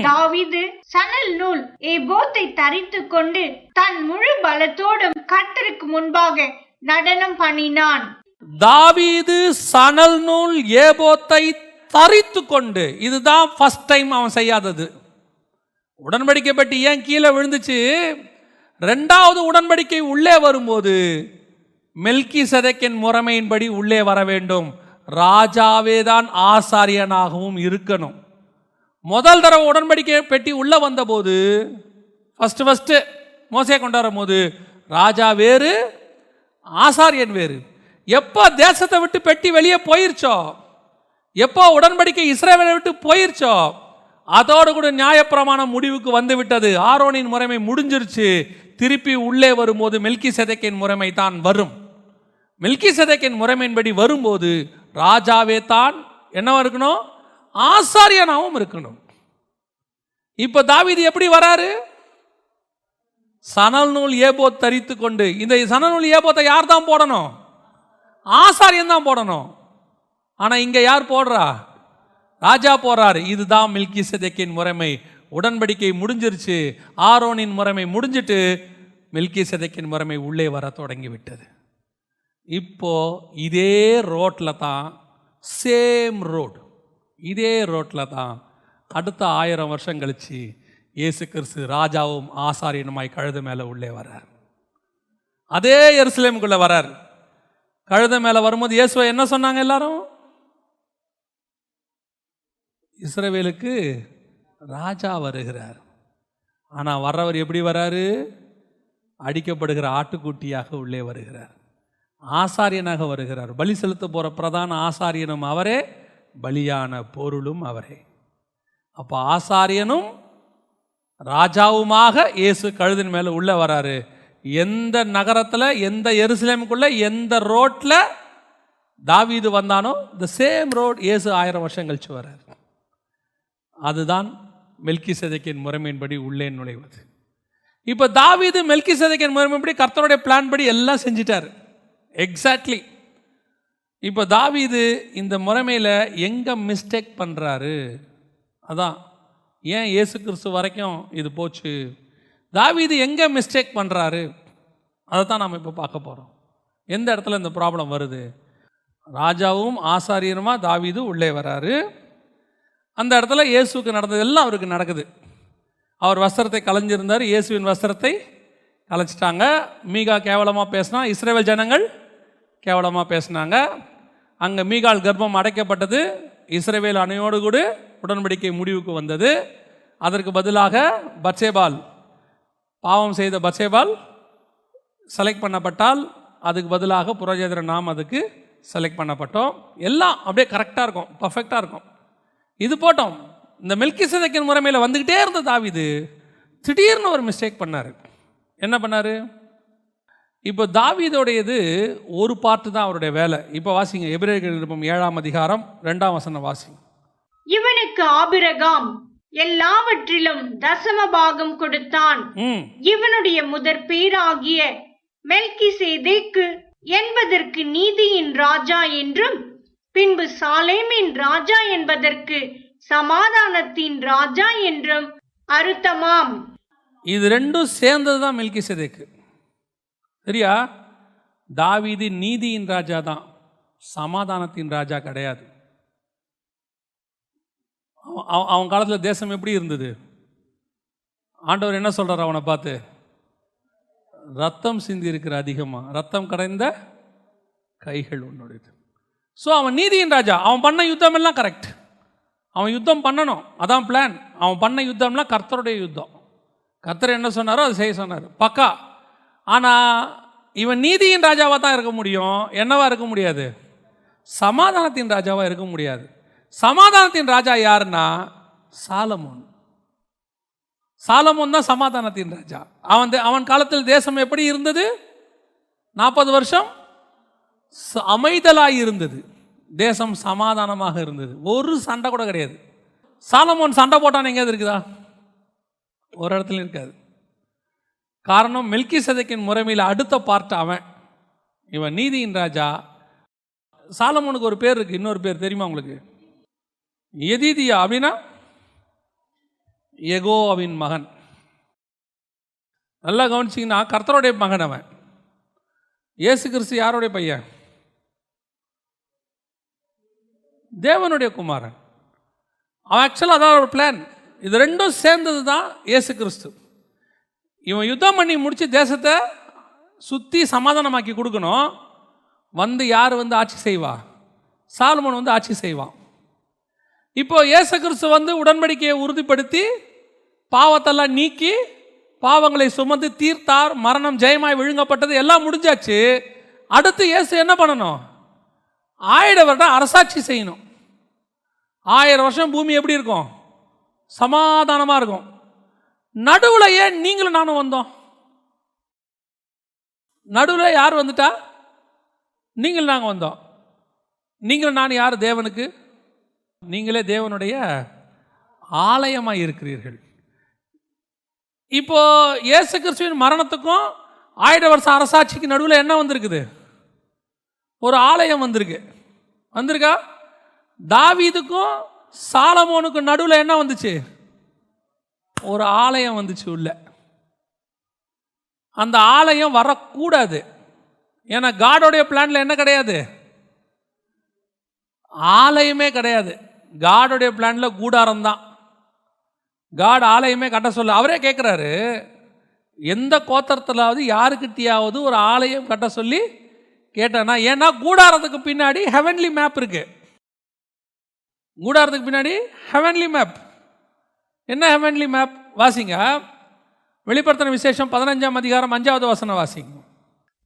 தாவீது சணல் நூல் ஏபோத்தை தரித்து கொண்டு தன் முழு பலத்தோடும் கர்த்தருக்கு முன்பாக நடனம் பண்ணினான். தாவீது சணல் நூல் ஏபோத்தை தரித்து கொண்டு, இதுதான் ஃபர்ஸ்ட் டைம் அவன் செய்யாதது. உடன்படிக்கை பற்றி ஏன் கீழே விழுந்துச்சு? ரெண்டாவது உடன்படிக்கை உள்ளே வரும்போது மெல்கிசேதேக்கின் முறைமையின்படி உள்ளே வர வேண்டும். ராஜாவே தான் ஆசாரியனாகவும் இருக்கணும். முதல் தடவை உடன்படிக்கை பெட்டி உள்ள வந்தபோது ஃபர்ஸ்ட் மோசே கொண்டாடும் போது ராஜா வேறு, ஆசாரியன் வேறு. எப்போ தேசத்தை விட்டு பெட்டி வெளியே போயிருச்சோ, எப்போ உடன்படிக்கை இஸ்ரவேலை விட்டு போயிருச்சோ, அதோடு கூட நியாயப்பிரமாணம் முடிவுக்கு வந்து விட்டது. ஆரோனின் முறைமை முடிஞ்சிருச்சு. திருப்பி உள்ளே வரும்போது மெல்கிசேதேக்கின் முறைமை தான் வரும். மெல்கிசேதேக்கின் முறைமையின்படி வரும்போது ராஜாவே தான் என்னவா இருக்கணும்? ஆசாரியனாகவும் இருக்கணும். இப்ப தாவீது எப்படி வராரு? சணல் நூல் ஏபோத் தரித்து கொண்டு. இந்த சணல் நூல் ஏபோத்தை யார் தான் போடணும்? ஆசாரியன் தான் போடணும். ஆனா இங்க யார் போடுறா? ராஜா போறாரு. இதுதான் மெல்கிசேதேக்கின் முறைமை. உடன்படிக்கை முடிஞ்சிருச்சு, ஆரோனின் முறைமை முடிஞ்சிட்டு மெல்கிசேதேக்கின் முறைமை உள்ளே வர தொடங்கி விட்டது. இப்போ இதே ரோட்ல தான், சேம் ரோடு, இதே ரோட்ல தான் அடுத்த 1000 வருஷம் கழிச்சு இயேசு கிறிஸ்து ராஜாவும் ஆசாரியனுமாய் கழுதை மேலே உள்ளே வர்றார். அதே எருசலேமுக்குள்ள வர்றார். கழுதை மேலே வரும்போது இயேசுவை என்ன சொன்னாங்க எல்லாரும்? இஸ்ரவேலுக்கு ராஜா வருகிறார். ஆனால் வர்றவர் எப்படி வர்றாரு? அடிக்கப்படுகிற ஆட்டுக்குட்டியாக உள்ளே வருகிறார். ஆசாரியனாக வருகிறார். பலி செலுத்த போகிற பிரதான ஆசாரியனும் அவரே, பலியான பொருளும் அவரே. அப்போ ஆசாரியனும் ராஜாவுமாக இயேசு கழுதின் மேலே உள்ளே வராரு. எந்த நகரத்தில், எந்த எருசலேமுக்குள்ள, எந்த ரோட்டில் தாவீது வந்தானோ த சேம் ரோட் இயேசு 1000 வருஷம் கழிச்சு வர்றார். அதுதான் மெல்கிசேதேக்கின் முறைமையின்படி உள்ளே நுழைவது. இப்போ தாவீது மெல்கிசேதேக்கின் முறைமைப்படி கர்த்தருடைய பிளான் படி எல்லாம் செஞ்சிட்டார் எக்ஸாக்ட்லி. இப்போ தாவீது இந்த முறைமையில் எங்கே மிஸ்டேக் பண்ணுறாரு? அதான் ஏன் இயேசு கிறிஸ்து வரைக்கும் இது போச்சு. தாவீது எங்கே மிஸ்டேக் பண்ணுறாரு அதை தான் நாம் இப்போ பார்க்க போகிறோம். எந்த இடத்துல இந்த ப்ராப்ளம் வருது? ராஜாவும் ஆசாரியனுமா தாவீது உள்ளே வராரு. அந்த இடத்துல இயேசுக்கு நடந்ததெல்லாம் அவருக்கு நடக்குது. அவர் வஸ்திரத்தை கலைஞ்சிருந்தார், இயேசுவின் வஸ்திரத்தை கலைச்சிட்டாங்க. மீகா கேவலமாக பேசினா, இஸ்ரவேல் ஜனங்கள் கேவலமாக பேசினாங்க. அங்கே மீகால் கர்ப்பம் அடைக்கப்பட்டது. இஸ்ரவேல் அணையோடு கூட உடன்படிக்கை முடிவுக்கு வந்தது. அதற்கு பதிலாக பத்சேபால், பாவம் செய்த பத்சேபால் செலக்ட் பண்ணப்பட்டால், அதுக்கு பதிலாக புரோஜேதர நாம் அதுக்கு செலக்ட் பண்ணப்பட்டோம். எல்லாம் அப்படியே கரெக்டாக இருக்கும், பர்ஃபெக்டாக இருக்கும். இது போட்டோம். இந்த மெல்கிசேதேக்கின் முறைமையில் வந்துக்கிட்டே இருந்த தாவீது திடீர்னு ஒரு மிஸ்டேக் பண்ணார். என்ன பண்ணார்? இப்போ தாவீதோடையது ஒரு பார்ட்டு தான் அவருடைய வேலை. இப்போ வாசிங்க, எபிரேயர் நிருபம் 7ஆம் அதிகாரம் 2ஆம் வசனம் வாசிங்க. இவனுக்கு ஆபிரகாம் எல்லாவற்றிலும் தசம பாகம் கொடுத்தான். இவனுடைய முதற் பேராகிய மெல்கிசேதேக்கு என்பதற்கு நீதியின் ராஜா என்றும், பின்பு சாலேமின் ராஜா என்பதற்கு சமாதானத்தின் ராஜா என்றும் அர்த்தமாம். இது ரெண்டும் சேர்ந்தது தான் மெல்கிசேதேக்கு. சரியா? தாவீது நீதியின் ராஜா தான், சமாதானத்தின் ராஜா கிடையாது. அவன் காலத்தில் தேசம் எப்படி இருந்தது? ஆண்டவர் என்ன சொல்றார் அவனை பார்த்து? ரத்தம் சிந்தி இருக்கிற அதிகமாக, ரத்தம் கடைந்த கைகள் உன்னுடையது. ஸோ அவன் நீதியின் ராஜா. அவன் பண்ண யுத்தம் எல்லாம் கரெக்ட். அவன் யுத்தம் பண்ணணும், அதான் பிளான். அவன் பண்ண யுத்தம்லாம் கர்த்தருடைய யுத்தம். கர்த்தர் என்ன சொன்னாரோ அதை செய்ய சொன்னார், பக்கா. ஆனால் இவன் நீதியின் ராஜாவாக தான் இருக்க முடியும். என்னவா இருக்க முடியாது? சமாதானத்தின் ராஜாவாக இருக்க முடியாது. சமாதானத்தின் ராஜா யாருன்னா சாலமோன். சாலமோன் தான் சமாதானத்தின் ராஜா. அவன் காலத்தில் தேசம் எப்படி இருந்தது? 40 வருஷம் அமைதலாக இருந்தது. தேசம் சமாதானமாக இருந்தது. ஒரு சண்டை கூட கிடையாது. சாலமோன் சண்டை போட்டான் எங்கேயாவது இருக்குதா? ஒரு இடத்துல இருக்காது. காரணம், மெல்கிசேதேக்கின் முறைமையில் அடுத்த பார்ட் அவன். இவன் நீதியின் ராஜா. சாலமோனுக்கு ஒரு பேர் இருக்கு. இன்னொரு பேர் தெரியுமா உங்களுக்கு? எதிதியா. அப்படின்னா யெகோவாவின் மகன். நல்லா கவனிச்சிங்கன்னா, கர்த்தருடைய மகன் அவன். இயேசு கிறிஸ்து யாருடைய பையன்? தேவனுடைய குமாரன். அவன் ஆக்சுவலாக அதான் ஒரு பிளான். இது ரெண்டும் சேர்ந்தது தான் இயேசு கிறிஸ்து. இவன் யுத்தம் பண்ணி முடித்து தேசத்தை சுற்றி சமாதானமாக்கி கொடுக்கணும். யார் ஆட்சி செய்வா? சாலமோன் ஆட்சி செய்வான். இப்போ இயேசு கிறிஸ்து உடன்படிக்கையை உறுதிப்படுத்தி பாவத்தெல்லாம் நீக்கி பாவங்களை சுமந்து தீர்த்தார். மரணம் ஜெயமாய் விழுங்கப்பட்டது, எல்லாம் முடிஞ்சாச்சு. அடுத்து இயேசு என்ன பண்ணணும்? 1000 வருடம் அரசாட்சி செய்யணும். 1000 வருஷம் பூமி எப்படி இருக்கும்? சமாதானமாக இருக்கும். நடுவில் ஏன் நீங்களும் நானும் வந்தோம்? நடுவில் யார் வந்துட்டா? நீங்கள் நாங்கள் வந்தோம். நீங்களும் நான் யார் தேவனுக்கு? நீங்களே தேவனுடைய ஆலயமாக இருக்கிறீர்கள். இப்போ இயேசு கிறிஸ்துவின் மரணத்துக்கும் 1000 வருஷம் அரசாட்சிக்கு நடுவில் என்ன வந்திருக்குது? ஒரு ஆலயம் வந்திருக்கா? தாவீதுக்கும் சாலமோனுக்கும் நடுவில் என்ன வந்துச்சு? ஒரு ஆலயம் வந்துச்சு உள்ள. அந்த ஆலயம் வரக்கூடாது. ஏன்னா காடோடைய பிளான்ல என்ன கிடையாது? ஆலயமே கிடையாது. காடோடைய பிளான்ல கூடாரம் தான். காட் ஆலயமே கட்ட சொல்ல அவரே கேட்குறாரு, எந்த கோத்திரத்திலாவது யாருக்கிட்டையாவது ஒரு ஆலயம் கட்ட சொல்லி கேட்டானா? ஏன்னா கூடாரத்துக்கு பின்னாடி ஹெவன்லி மேப் இருக்கு. கூடாரத்துக்கு பின்னாடி ஹெவன்லி மேப். என்ன ஹெவன்லி மேப்? வாசிங்க, வெளிப்படுத்தின விசேஷம் 15ஆம் அதிகாரம் 5வது வசனம் வாசிங்க.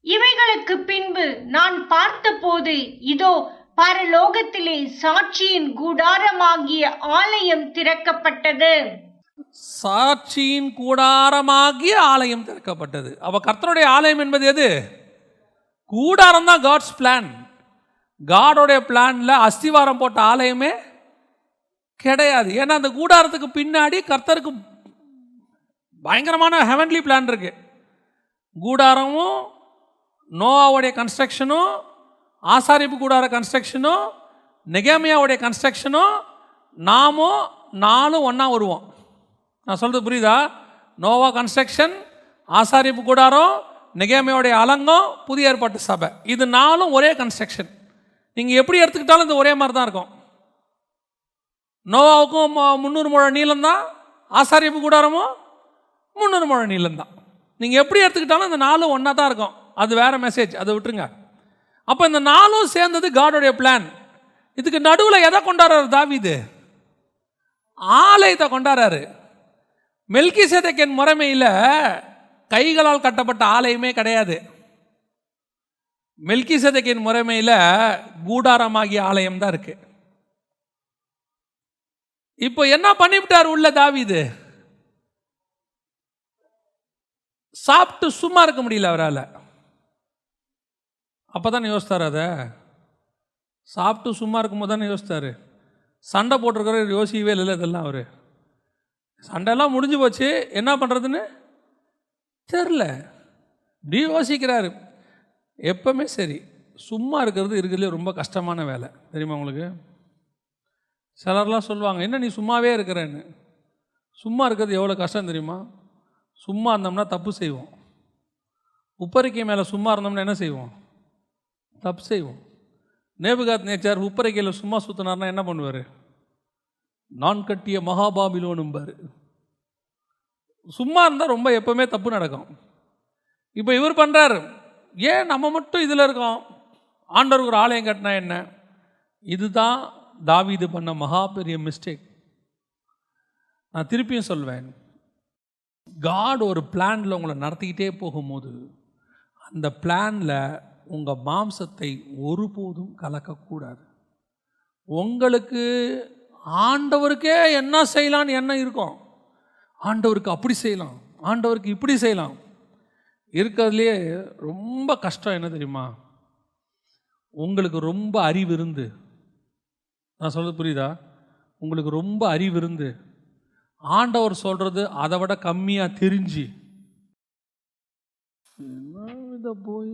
இவைகளுக்கு பின்பு நான் பார்த்தபோது இதோ பரலோகத்திலே சாட்சியின் கூடாரமாகிய ஆலயம் திறக்கப்பட்டது. சாட்சியின் கூடாரமாகிய ஆலயம் திறக்கப்பட்டது. அப்ப கர்த்தருடைய ஆலயம் என்பது எது? கூடாரம் தான். God's plan. காடோடைய பிளான்ல அஸ்திவாரம் போட்ட ஆலயமே கிடையாது. ஏன்னா அந்த கூடாரத்துக்கு பின்னாடி கர்த்தருக்கு பயங்கரமான ஹெவன்லி பிளான் இருக்கு. கூடாரமும் நோவாவுடைய கன்ஸ்ட்ரக்ஷனும், ஆசாரிப்பு கூடார கன்ஸ்ட்ரக்ஷனும், நெகேமியாவுடைய கன்ஸ்ட்ரக்ஷனும், நாமும் நானும் ஒன்றா வருவோம். நான் சொல்கிறது புரியுதா? நோவா கன்ஸ்ட்ரக்ஷன், ஆசாரிப்பு கூடாரம், நெகேமியாவுடைய அலங்கம், புதிய ஏற்பாட்டு சபை, இது 4ம் ஒரே கன்ஸ்ட்ரக்ஷன். நீங்கள் எப்படி எடுத்துக்கிட்டாலும் இது ஒரே மாதிரி தான் இருக்கும். நோவாவுக்கும் 300 முழம் நீளம் தான், ஆசாரிப்பு கூடாரமும் 300 முழம் நீளம் தான். நீங்கள் எப்படி எடுத்துக்கிட்டாலும் இந்த 4ம் ஒன்றா தான் இருக்கும். அது வேறு மெசேஜ், அதை விட்டுருங்க. அப்போ இந்த 4ம் சேர்ந்தது காடோடைய பிளான். இதுக்கு நடுவில் எதை கொண்டாடுறாரு தாவீது? ஆலயத்தை கொண்டாடுறாரு. மெல்கிசேதேக்கின் முறைமையில் கைகளால் கட்டப்பட்ட ஆலயமே கிடையாது. மெல்கிசேதேக்கின் முறைமையில் கூடாரமாகிய ஆலயம் தான் இருக்கு. இப்போ என்ன பண்ணிவிட்டார் உள்ள தாவீது? சாப்பிட்டு சும்மா இருக்க முடியல அவரால். அப்போ தானே யோசித்தார், அதை சாப்பிட்டு சும்மா இருக்கும்போது தானே யோசித்தார். சண்டை போட்டிருக்கிற யோசிக்கவே இல்லை. இதெல்லாம் அவர் சண்டையெல்லாம் முடிஞ்சு போச்சு, என்ன பண்ணுறதுன்னு தெரில, இப்படி யோசிக்கிறாரு. எப்பவுமே சரி, சும்மா இருக்கிறதுலே ரொம்ப கஷ்டமான வேலை தெரியுமா உங்களுக்கு? சிலர்லாம் சொல்லுவாங்க, என்ன நீ சும்மாவே இருக்கிறேன்னு. சும்மா இருக்கிறது எவ்வளோ கஷ்டம் தெரியுமா? சும்மா இருந்தோம்னா தப்பு செய்வோம். உப்பரிக்கை மேலே சும்மா இருந்தோம்னா என்ன செய்வோம்? தப்பு செய்வோம். நேபுகாத் நேச்சார் உப்பரிக்கையில் சும்மா சுற்றினார்னா என்ன பண்ணுவார்? நான் கட்டிய மகாபாபிலோனும்பார். சும்மா இருந்தால் ரொம்ப எப்பவுமே தப்பு நடக்கும். இப்போ இவர் பண்ணுறாரு, ஏன் நம்ம மட்டும் இதில் இருக்கோம்? ஆண்டவருக்கு ஒரு ஆலயம் கட்டினா என்ன? இதுதான் தாவீது பண்ண மகா பெரிய மிஸ்டேக். நான் திருப்பியும் சொல்வேன், காட் ஒரு பிளானில் உங்களை நடத்திக்கிட்டே போகும்போது அந்த பிளானில் உங்கள் மாம்சத்தை ஒருபோதும் கலக்கக்கூடாது. உங்களுக்கு ஆண்டவருக்கே என்ன செய்யலான்னு என்ன இருக்கும்? ஆண்டவருக்கு அப்படி செய்யலாம், ஆண்டவருக்கு இப்படி செய்யலாம். இருக்கிறதுலே ரொம்ப கஷ்டம் என்ன தெரியுமா? உங்களுக்கு ரொம்ப அறிவு இருந்து, நான் சொல்கிறது புரியுதா? உங்களுக்கு ரொம்ப அறிவு இருந்து ஆண்டவர் சொல்கிறது அதை விட கம்மியாக தெரிஞ்சு இதை போய்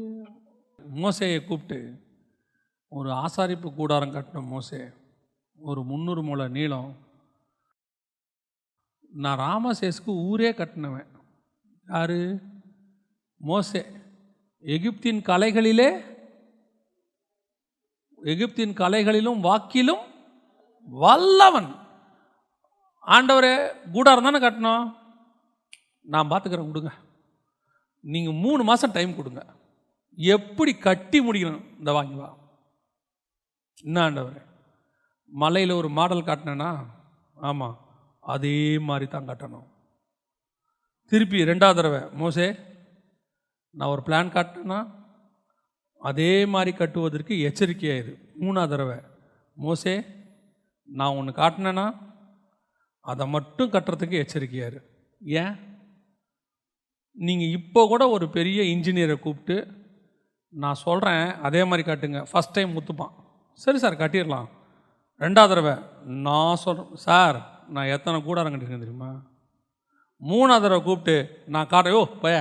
மோசேயை கூப்பிட்டு ஒரு ஆசாரிப்பு கூடாரம் கட்டின மோசே, ஒரு 300 முழ நீளம். நான் ராமசேஸ்க்கு ஊரே கட்டினவன். யாரு? மோசே. எகிப்தின் கலைகளிலும் வாக்கிலும் வல்லவன். ஆண்டவரே கூடாரம் தானே கட்டணும், நான் பார்த்துக்கிறேன், கொடுங்க, நீங்கள் 3 மாதம் டைம் கொடுங்க, எப்படி கட்டி முடிக்கணும் இந்த வாங்கி வா. என்ன ஆண்டவரே, மலையில் ஒரு மாடல் காட்டினேன்னா ஆமாம் அதே மாதிரி தான் கட்டணும். திருப்பி 2வது தடவை, மோசே நான் ஒரு பிளான் காட்டினேன்னா அதே மாதிரி கட்டுவதற்கு எச்சரிக்கையாயிரு. 3வது தடவை, மோசே நான் ஒன்று காட்டினேன்னா அதை மட்டும் கட்டுறதுக்கு எச்சரிக்கையாரு. ஏன்? நீங்கள் இப்போ கூட ஒரு பெரிய இன்ஜினியரை கூப்பிட்டு நான் சொல்கிறேன் அதே மாதிரி காட்டுங்க, ஃபஸ்ட் டைம் முத்துப்பான், சரி சார் கட்டிடலாம். 2வது தடவை நான் சொல்கிறேன், சார் நான் எத்தனை கூடாரம் கட்டிருக்கேன் தெரியுமா? 3வது தடவை கூப்பிட்டு நான் காட்டுறேன், பய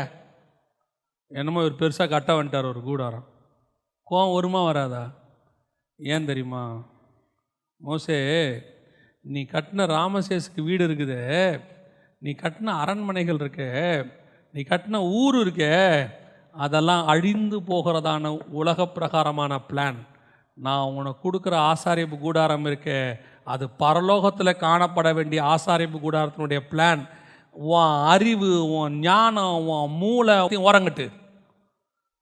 என்னமோ ஒரு பெருசாக கட்ட வந்துட்டார் ஒரு கூடாரம். கோவம் வருமா வராதா? ஏன் தெரியுமா? மோசே நீ கட்டின ராமசேஸ்க்கு வீடு இருக்குது, நீ கட்டின அரண்மனைகள் இருக்கு, நீ கட்டின ஊர் இருக்கு, அதெல்லாம் அழிந்து போகிறதான உலக பிரகாரமான பிளான். நான் உனக்கு கொடுக்குற ஆசாரிப்பு கூடாரம் இருக்கு, அது பரலோகத்தில் காணப்பட வேண்டிய ஆசாரிப்பு கூடாரத்தினுடைய பிளான். உன் அறிவு, உன் ஞானம், உன் மூளை ஓரங்கட்டு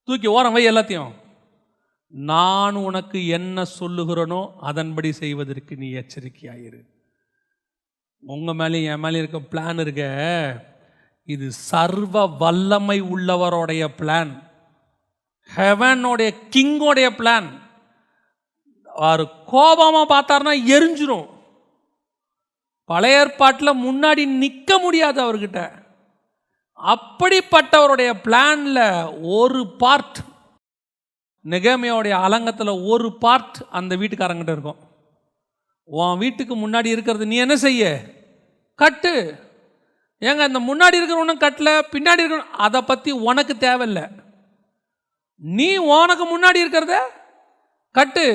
தூக்கி ஓரம் வை எல்லாத்தையும். நான் உனக்கு என்ன சொல்லுகிறனோ அதன்படி செய்வதற்கு நீ எச்சரிக்கையாயிரு. உங்கள் மேலேயும் என் மேலே இருக்க பிளான் இருக்க, இது சர்வ வல்லமை உள்ளவருடைய பிளான், ஹெவனோடைய கிங்கோடைய பிளான். அவர் கோபமாக பார்த்தாருன்னா எரிஞ்சிரும். பழைய ஏற்பாட்டில் முன்னாடி நிற்க முடியாது அவர்கிட்ட. அப்படிப்பட்டவருடைய பிளானில் ஒரு பார்ட், நெகேமியாவுடைய அலங்கத்தில் ஒரு பார்ட் அந்த வீட்டுக்காரங்கிட்ட இருக்கும். உன் வீட்டுக்கு முன்னாடி இருக்கிறது நீ என்ன செய்ய? கட்டு. ஏங்க இந்த முன்னாடி இருக்கிறவனும் கட்டல, பின்னாடி இருக்கிற அதை பற்றி உனக்கு தேவையில்லை. நீ உனக்கு முன்னாடி இருக்கிறத கட்டு.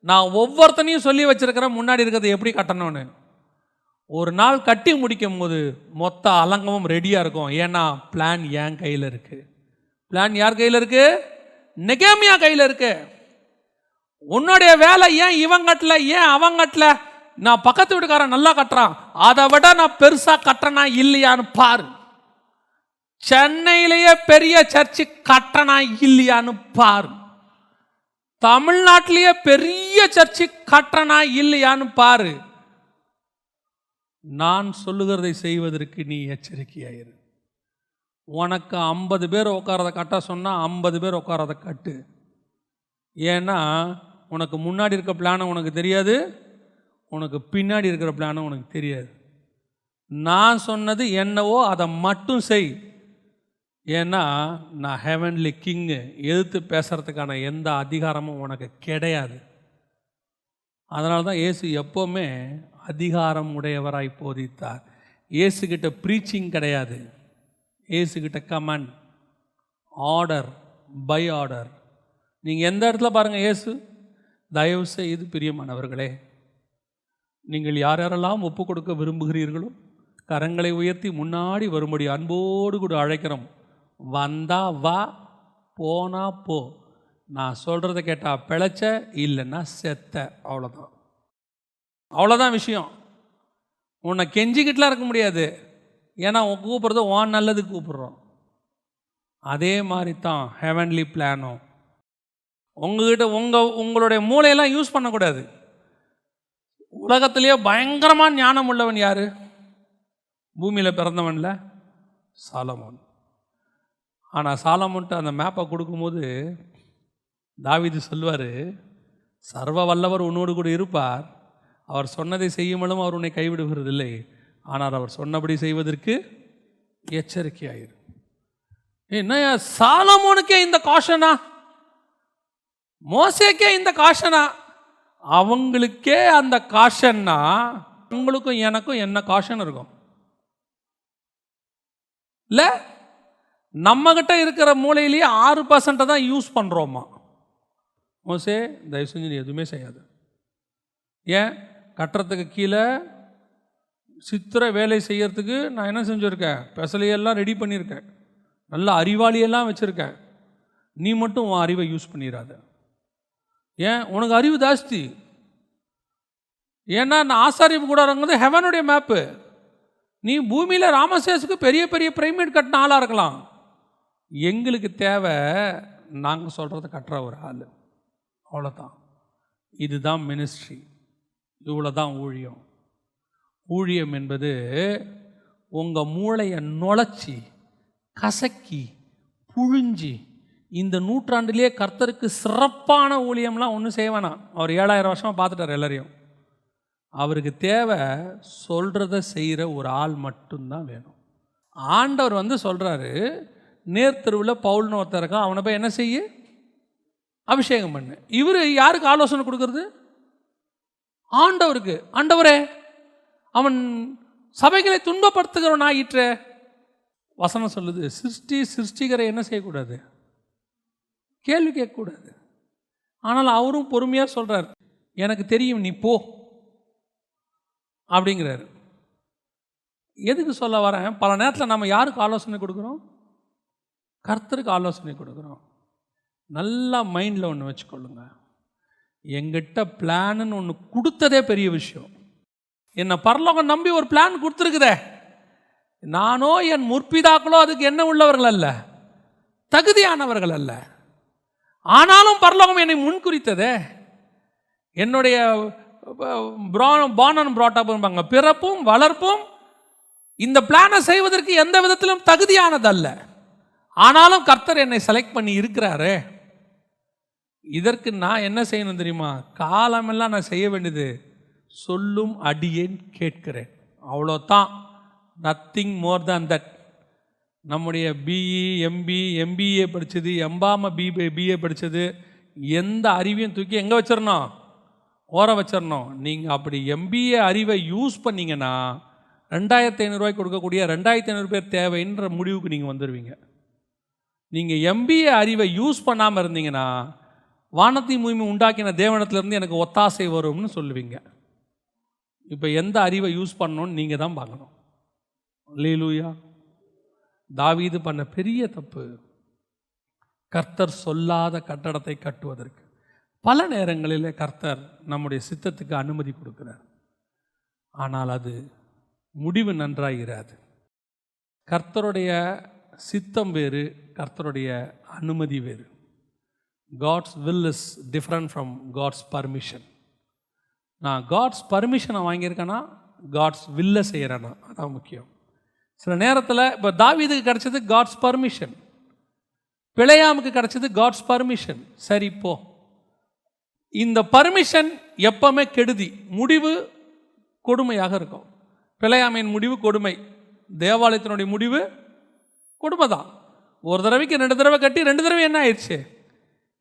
நான் ஒவ்வொருத்தனையும் சொல்லி வச்சிருக்கிறேன் முன்னாடி இருக்கிறத எப்படி கட்டணும்னு. ஒரு நாள் கட்டி முடிக்கும் போது மொத்த அலங்கமும் ரெடியாக இருக்கும். ஏன்னா பிளான் என் கையில் இருக்கு. பிளான் யார் கையில் இருக்கு? நெகேமியா கையில் இருக்கு. உன்னுடைய வேலை ஏன் இவன் கட்டல, ஏன் அவன் கட்டல, நான் பக்கத்து வீட்டுக்காரன் நல்லா கட்டுறான், அதை விட நான் பெருசா கட்டுறனா இல்லையான்னு பாரு. சென்னையிலேயே பெரிய சர்ச்சு கட்டணா இல்லையான்னு பாரு. தமிழ்நாட்டிலேயே பெரிய சர்ச்சு கட்டணா இல்லையான்னு பாரு. நான் சொல்லுகிறதை செய்வதற்கு நீ எச்சரிக்கையாயிரு. உனக்கு 50 பேர் உட்காரத கட்ட சொன்னால் 50 பேர் உட்காரத கட்டு. ஏன்னா உனக்கு முன்னாடி இருக்க பிளானை உனக்கு தெரியாது, உனக்கு பின்னாடி இருக்கிற பிளானும் உனக்கு தெரியாது. நான் சொன்னது என்னவோ அதை மட்டும் செய். ஏன்னா நான் ஹெவன்லி கிங்கு, எதிர்த்து பேசுகிறதுக்கான எந்த அதிகாரமும் உனக்கு கிடையாது. அதனால தான் இயேசு எப்போவுமே அதிகாரம் உடையவராய் போதித்தார். இயேசுக்கிட்ட ப்ரீச்சிங் கிடையாது, இயேசுக்கிட்ட கமாண்ட், ஆர்டர் பை ஆர்டர். நீங்கள் எந்த இடத்துல பாருங்கள், இயேசு தயவு செய்து பிரியமானவர்களே, நீங்கள் யார் யாரெல்லாம் ஒப்பு கொடுக்க விரும்புகிறீர்களோ கரங்களை உயர்த்தி முன்னாடி வரும்படி அன்போடு கூட அழைக்கிறோம். வந்தா வா, போனா போ. நான் சொல்கிறத கேட்டால் பிழைச்ச, இல்லைன்னா செத்த. அவ்வளோதான், அவ்வளோதான் விஷயம். உன்னை கெஞ்சிக்கிட்டுலாம் இருக்க முடியாது. ஏன்னா உன் கூப்பிட்றது உன் நல்லதுக்கு கூப்பிட்றோம். அதே மாதிரி தான் ஹெவன்லி பிளானும். உங்ககிட்ட உங்களுடைய மூளையெல்லாம் யூஸ் பண்ணக்கூடாது. உலகத்திலேயே பயங்கரமான ஞானம் உள்ளவன் யார்? பூமியில் பிறந்தவன்ல சாலமோன். ஆனால் சாலமோன்ட்டு அந்த மேப்பை கொடுக்கும்போது தாவீது சொல்வார், சர்வ வல்லவர் உன்னோடு கூட இருப்பார், அவர் சொன்னதை செய்யும்பொழுதும் அவர் உன்னை கைவிடுகிறதில்லை, ஆனால் அவர் சொன்னபடி செய்வதற்கு எச்சரிக்கையாயிரு. என்னையா சாலமோனுக்கே இந்த காஷனா, மோசேக்கே இந்த காஷனா, அவங்களுக்கே அந்த காஷன்னா உங்களுக்கும் எனக்கும் என்ன காஷன் இருக்கும்? இல்லை, நம்மகிட்ட இருக்கிற மூளையிலேயே 6% தான் யூஸ் பண்ணுறோமா. மோசே தயவு செஞ்சு நீ எதுவுமே செய்யாது. ஏன்? கட்டுறதுக்கு கீழே சித்திர வேலை செய்யறதுக்கு நான் என்ன செஞ்சுருக்கேன்? பெசலையெல்லாம் ரெடி பண்ணியிருக்கேன், நல்ல அறிவாளியெல்லாம் வச்சுருக்கேன். நீ மட்டும் உன் அறிவை யூஸ் பண்ணிடாத. ஏன்? உனக்கு அறிவு ஜாஸ்தி. ஏன்னா நான் ஆசாரிப்பு கூடாரங்கிறது ஹெவனுடைய மேப்பு. நீ பூமியில் ராமசேஸுக்கு பெரிய பெரிய பிரமிட் கட்டின ஆளாக இருக்கலாம். எங்களுக்கு தேவை நாங்கள் சொல்கிறத கட்டுற ஒரு ஆள். அவ்வளோதான். இதுதான் மினிஸ்ட்ரி, இவ்வளோ தான் ஊழியம். ஊழியம் என்பது உங்கள் மூளையை நுழைச்சி கசக்கி புழிஞ்சி, இந்த நூற்றாண்டிலேயே கர்த்தருக்கு சிறப்பான ஊழியம்லாம் ஒன்றும் செய்ய வேணாம். அவர் 7000 வருஷமாக பார்த்துட்டார் எல்லாரையும். அவருக்கு தேவை சொல்கிறத செய்கிற ஒரு ஆள் மட்டும்தான் வேணும். ஆண்டவர் சொல்கிறாரு, நேர்த்தருவில் பவுல்னு ஒருத்தர் இருக்கான், அவனை போய் என்ன செய்ய? அபிஷேகம் பண்ணு. இவர் யாருக்கு ஆலோசனை கொடுக்கறது? ஆண்டவருக்கு. ஆண்டவரே, அவன் சபைகளை துன்பப்படுத்துகிறவன் ஆயிற்று. வசனம் சொல்லுது, சிருஷ்டிகரை என்ன செய்யக்கூடாது? கேள்வி கேட்கக்கூடாது. ஆனால் அவரும் பொறுமையாக சொல்கிறார், எனக்கு தெரியும், நீ போ அப்படிங்கிறாரு. எதுக்கு சொல்ல வரேன்? பல நேரத்தில் நம்ம யாருக்கு ஆலோசனை கொடுக்குறோம்? கர்த்தருக்கு ஆலோசனை கொடுக்குறோம். நல்லா மைண்டில் ஒன்று வச்சுக்கொள்ளுங்க, எங்கிட்ட பிளான்னு ஒன்று கொடுத்ததே பெரிய விஷயம். என்னை பரலோகம் நம்பி ஒரு பிளான் கொடுத்துருக்குதே, நானோ என் முற்பிதாக்களோ அதுக்கு என்ன உள்ளவர்கள் அல்ல, தகுதியானவர்கள் அல்ல. ஆனாலும் பரலோகம் என்னை முன்குறித்ததே. என்னுடைய பிறப்பும் வளர்ப்பும் இந்த பிளானை செய்வதற்கு எந்த விதத்திலும் தகுதியானதல்ல. ஆனாலும் கர்த்தர் என்னை செலக்ட் பண்ணி இருக்கிறாரு. இதற்கு நான் என்ன செய்யணும் தெரியுமா? காலமெல்லாம் நான் செய்ய வேண்டியது சொல்லும் அடியேன் கேட்கிறேன், அவ்வளோதான். Nothing more than that. நம்முடைய பிஇ எம்பிஏ படித்தது, எம்பாம பிஏ படித்தது, எந்த அறிவையும் தூக்கி எங்கே வச்சிடணும்? ஓர வச்சிடணும். நீங்கள் அப்படி எம்பிஏ அறிவை யூஸ் பண்ணிங்கன்னா 2500 ரூபாய்க்கு கொடுக்கக்கூடிய 2500 பேர் தேவைன்ற முடிவுக்கு நீங்கள் வந்துடுவீங்க. நீங்கள் எம்பிஏ அறிவை யூஸ் பண்ணாமல் இருந்தீங்கன்னா வானத்தையும் பூமி உண்டாக்கின தேவனத்திலேருந்து எனக்கு ஒத்தாசை வரும்னு சொல்லுவீங்க. இப்போ எந்த அறிவை யூஸ் பண்ணணும்னு நீங்கள் தான் பார்க்கணும். அல்லேலூயா. தாவீது பண்ண பெரிய தப்பு, கர்த்தர் சொல்லாத கட்டடத்தை கட்டுவதற்கு. பல நேரங்களில் கர்த்தர் நம்முடைய சித்தத்துக்கு அனுமதி கொடுக்கிறார், ஆனால் அது முடிவு நன்றாகிறாது. கர்த்தருடைய சித்தம் வேறு, கர்த்தருடைய அனுமதி வேறு. God's will is different from God's permission. நான் காட்ஸ் பர்மிஷனை வாங்கியிருக்கேன்னா காட்ஸ் வில்லை செய்கிறேன்னா அதான் முக்கியம். சில நேரத்தில் இப்போ தாவீதுக்கு கிடைச்சது காட்ஸ் பர்மிஷன், பிழையாமுக்கு கிடைச்சது காட்ஸ் பர்மிஷன். சரி, இப்போ இந்த பர்மிஷன் எப்பவுமே கெடுதி, முடிவு கொடுமையாக இருக்கும். பிழையாமையின் முடிவு கொடுமை, தேவாலயத்தினுடைய முடிவு கொடுமை தான். ஒரு தடவைக்கு 2 தடவை கட்டி 2 தடவை என்ன ஆயிடுச்சு,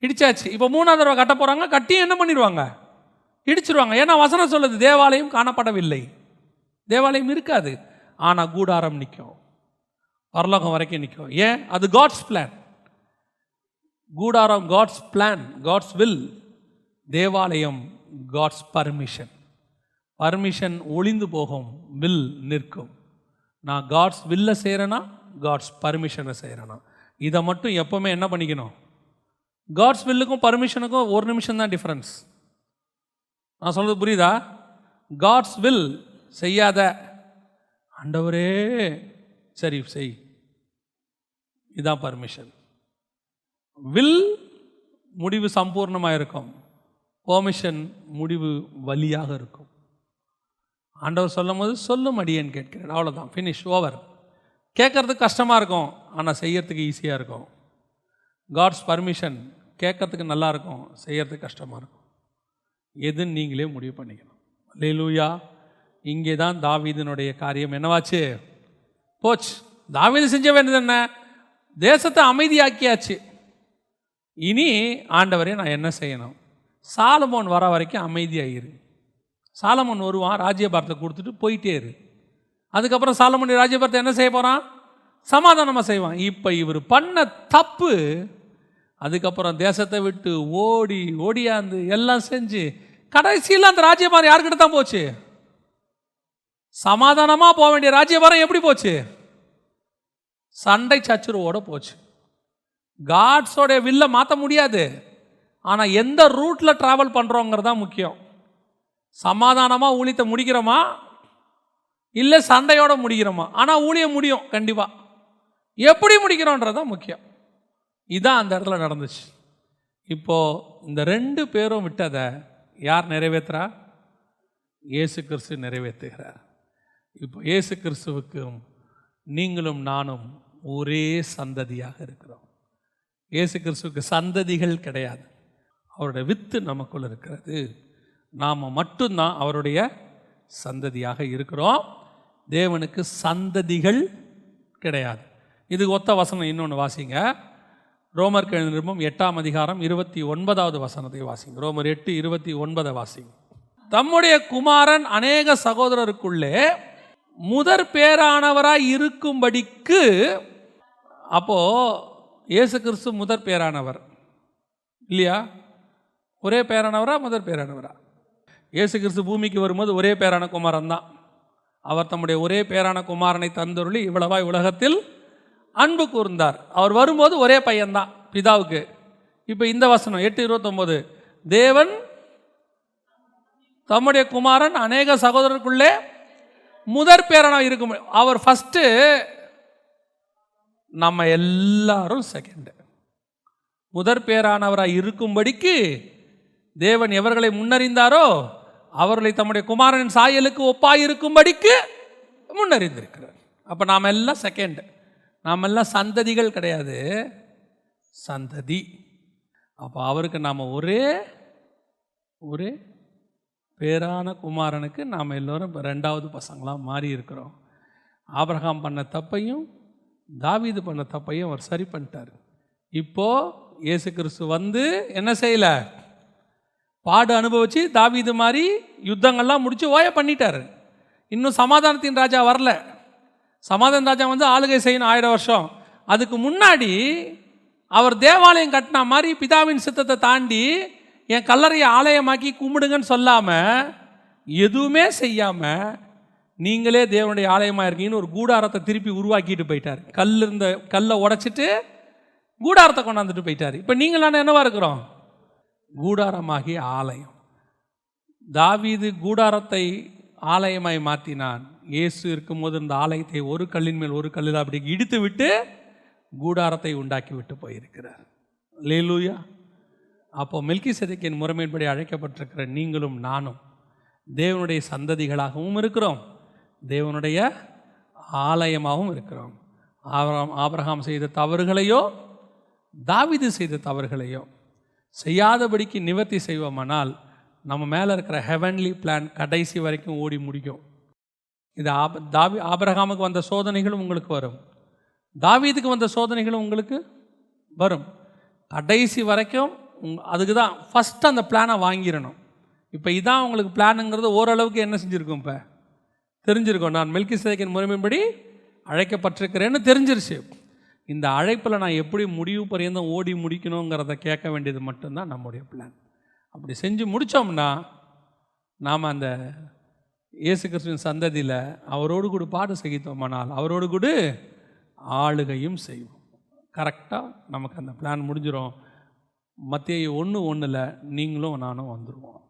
இடிச்சாச்சு. இப்போ 3ஆவது தடவை கட்ட போகிறாங்க, கட்டியும் என்ன பண்ணிடுவாங்க, இடிச்சிருவாங்க. ஏன்னா வசனம் சொல்லுது தேவாலயம் காணப்படவில்லை, தேவாலயம் இருக்காது, ஆனால் கூடாரம் நிற்கும், பரலோகம் வரைக்கும் நிற்கும். ஏன்? அது காட்ஸ் பிளான். கூடாரம் காட்ஸ் பிளான், காட்ஸ் வில். தேவாலயம் காட்ஸ் பர்மிஷன். பர்மிஷன் ஒளிந்து போகும், வில் நிற்கும். நான் காட்ஸ் வில்ல செய்கிறேன்னா, காட்ஸ் பர்மிஷனை செய்கிறேன்னா, இதை மட்டும் எப்போவுமே என்ன பண்ணிக்கணும், காட்ஸ் வில்லுக்கும் பர்மிஷனுக்கும் 1 நிமிஷம் தான் டிஃப்ரென்ஸ். நான் சொல்கிறது புரியுதா? காட்ஸ் வில் செய்யாத, ஆண்டவரே சரி செய், இதுதான் பர்மிஷன். வில் முடிவு சம்பூர்ணமாக இருக்கும், பெர்மிஷன் முடிவு வலியாக இருக்கும். ஆண்டவர் சொல்லும் போது சொல்லும் அடியேன் கேட்கிறேன், அவ்வளோதான், ஃபினிஷ், ஓவர். கேட்கறதுக்கு கஷ்டமாக இருக்கும், ஆனால் செய்யறதுக்கு ஈஸியாக இருக்கும். காட்ஸ் பர்மிஷன் கேட்கறதுக்கு நல்லா இருக்கும், செய்யறதுக்கு கஷ்டமாக இருக்கும். எதுன்னு நீங்களே முடிவு பண்ணிக்கணும். அல்லேலூயா. இங்கே தான் தாவீதினுடைய காரியம் என்னவாச்சு, போச்சு. தாவீது செஞ்ச வேண்டியது என்ன, தேசத்தை அமைதியாக்கியாச்சு. இனி ஆண்டவரே நான் என்ன செய்யணும், சாலமோன் வர வரைக்கும் அமைதியாயிரு. சாலமோன் வருவான், ராஜ்யபாரத்தை கொடுத்துட்டு போயிட்டே இரு. அதுக்கப்புறம் சாலமோன் ராஜ்யபாரத்தை என்ன செய்ய போகிறான், சமாதானமாக செய்வான். இப்போ இவர் பண்ண தப்பு, அதுக்கப்புறம் தேசத்தை விட்டு ஓடியாந்து எல்லாம் செஞ்சு கடைசியில் அந்த ராஜ்யபாரம் யாருக்கிட்ட தான் போச்சு, சமாதானமாக போக வேண்டிய ராஜ்யபாரம் எப்படி போச்சு, சண்டை சச்சுருவோட போச்சு. காட்ஸோட வில்ல மாற்ற முடியாது, ஆனால் எந்த ரூட்டில் ட்ராவல் பண்ணுறோங்கிறது தான் முக்கியம். சமாதானமாக ஊழியத்தை முடிக்கிறோமா, இல்லை சண்டையோட முடிக்கிறோமா? ஆனால் ஊழியம் முடியும் கண்டிப்பாக, எப்படி முடிக்கிறோன்றதான் முக்கியம். இதுதான் அந்த இடத்துல நடந்துச்சு. இப்போது இந்த 2 பேரும் விட்டதை யார் நிறைவேற்றுறா, இயேசு கிறிஸ்து நிறைவேற்றுகிறார். இப்போ இயேசு கிறிஸ்துவுக்கும் நீங்களும் நானும் ஒரே சந்ததியாக இருக்கிறோம். இயேசு கிறிஸ்துவுக்கு சந்ததிகள் கிடையாது, அவருடைய வித்து நமக்குள் இருக்கிறது. நாம் மட்டும்தான் அவருடைய சந்ததியாக இருக்கிறோம். தேவனுக்கு சந்ததிகள் கிடையாது. இதுக்கு ஒத்த வசனம் இன்னொன்று வாசிங்க. ரோமர் நிருபம் 8ஆம் அதிகாரம் 29வது வசனத்தை வாசிங்க. ரோமர் 8:29 வாசிங்க. தம்முடைய குமாரன் அநேக சகோதரருக்குள்ளே முதற் பேரானவராய் இருக்கும்படிக்கு. அப்போ இயேசு கிறிஸ்து முதற் பேரானவர் இல்லையா? ஒரே பேரானவரா, முதற் பேரானவரா? இயேசு கிறிஸ்து பூமிக்கு வரும்போது ஒரே பேரான குமாரன் தான். அவர் தம்முடைய ஒரே பேரான குமாரனை தந்தருளி இவ்வளவாய் உலகத்தில் அன்பு கூர்ந்தார். அவர் வரும்போது ஒரே பையன்தான் பிதாவுக்கு. இப்போ இந்த வசனம் 8:29, தேவன் தம்முடைய குமாரன் அநேக சகோதரருக்குள்ளே முதற் பேரான இருக்கும். அவர் ஃபஸ்ட்டு, நம்ம எல்லாரும் செகண்ட். முதற் பேரானவராக இருக்கும்படிக்கு தேவன் எவர்களை முன்னறிந்தாரோ அவர்களை தம்முடைய குமாரனின் சாயலுக்கு ஒப்பாயிருக்கும்படிக்கு முன்னறிந்திருக்கிறார். அப்போ நாம் எல்லாம் செகண்ட், நாம் எல்லாம் சந்ததிகள் கிடையாது, சந்ததி. அப்போ அவருக்கு நாம் ஒரே பேரான குமாரனுக்கு நாம் எல்லோரும் 2வது பசங்களாக மாறி இருக்கிறோம். ஆபிரகாம் பண்ண தப்பையும் தாவீது பண்ண தப்பையும் அவர் சரி பண்ணிட்டார். இப்போது இயேசு கிறிஸ்து வந்து என்ன செய்யலை, பாடு அனுபவிச்சு தாவீது மாதிரி யுத்தங்கள்லாம் முடித்து ஓய பண்ணிட்டார். இன்னும் சமாதானத்தின் ராஜா வரல. சமாதான ராஜா வந்து ஆளுகை செய்யணும் 1000 வருஷம். அதுக்கு முன்னாடி அவர் தேவாலயம் கட்டின மாதிரி பிதாவின் சித்தத்தை தாண்டி என் கல்லறையை ஆலயமாக்கி கும்பிடுங்கன்னு சொல்லாமல், எதுவுமே செய்யாமல் நீங்களே தேவனுடைய ஆலயமாக இருக்கீங்கன்னு ஒரு கூடாரத்தை திருப்பி உருவாக்கிட்டு போயிட்டார். கல்லை உடைச்சிட்டு கூடாரத்தை கொண்டாந்துட்டு போயிட்டார். இப்போ நீங்களான என்னவா இருக்கிறோம், கூடாரமாகிய ஆலயம். தாவீது கூடாரத்தை ஆலயமாய் மாற்றினான். இயேசு இருக்கும்போது இந்த ஆலயத்தை ஒரு கல்லின் மேல் ஒரு கல்லில் அப்படி இடித்து விட்டு கூடாரத்தை உண்டாக்கி விட்டு போயிருக்கிறார். அல்லேலூயா. அப்போ மெல்கிசேதேக்கின் முறைமையின்படி அழைக்கப்பட்டிருக்கிற நீங்களும் நானும் தேவனுடைய சந்ததிகளாகவும் இருக்கிறோம், தேவனுடைய ஆலயமாகவும் இருக்கிறோம். ஆபிரகாம் செய்த தவறுகளையோ தாவீது செய்த தவறுகளையோ செய்யாதபடிக்கு நிவர்த்தி செய்வோமானால் நம்ம மேலே இருக்கிற ஹெவன்லி பிளான் கடைசி வரைக்கும் ஓடி முடிக்கும். இது ஆபிரகாமுக்கு வந்த சோதனைகளும் உங்களுக்கு வரும், தாவீதுக்கு வந்த சோதனைகளும் உங்களுக்கு வரும். கடைசி வரைக்கும் அதுக்கு தான் ஃபஸ்ட்டு அந்த பிளானை வாங்கிடணும். இப்போ இதான் உங்களுக்கு பிளானுங்கிறது ஓரளவுக்கு என்ன செஞ்சுருக்கும், இப்போ தெரிஞ்சிருக்கும். நான் மெல்கிசேதேக்கின் முறைமைப்படி அழைக்கப்பட்டிருக்கிறேன்னு தெரிஞ்சிருச்சு. இந்த அழைப்பில் நான் எப்படி முடிவு பரியந்தம் ஓடி முடிக்கணுங்கிறத கேட்க வேண்டியது மட்டும்தான் நம்முடைய பிளான். அப்படி செஞ்சு முடித்தோம்னா நாம் அந்த இயேசு கிறிஸ்துவின் சந்ததியில் அவரோடு கூட பாடு சகித்தோமானால் அவரோடு கூட ஆளுகையும் செய்வோம். கரெக்டாக நமக்கு அந்த பிளான் முடிஞ்சிடும். மத்தேயு 1:1 நீங்களும் நானும் வந்துடுவோம்.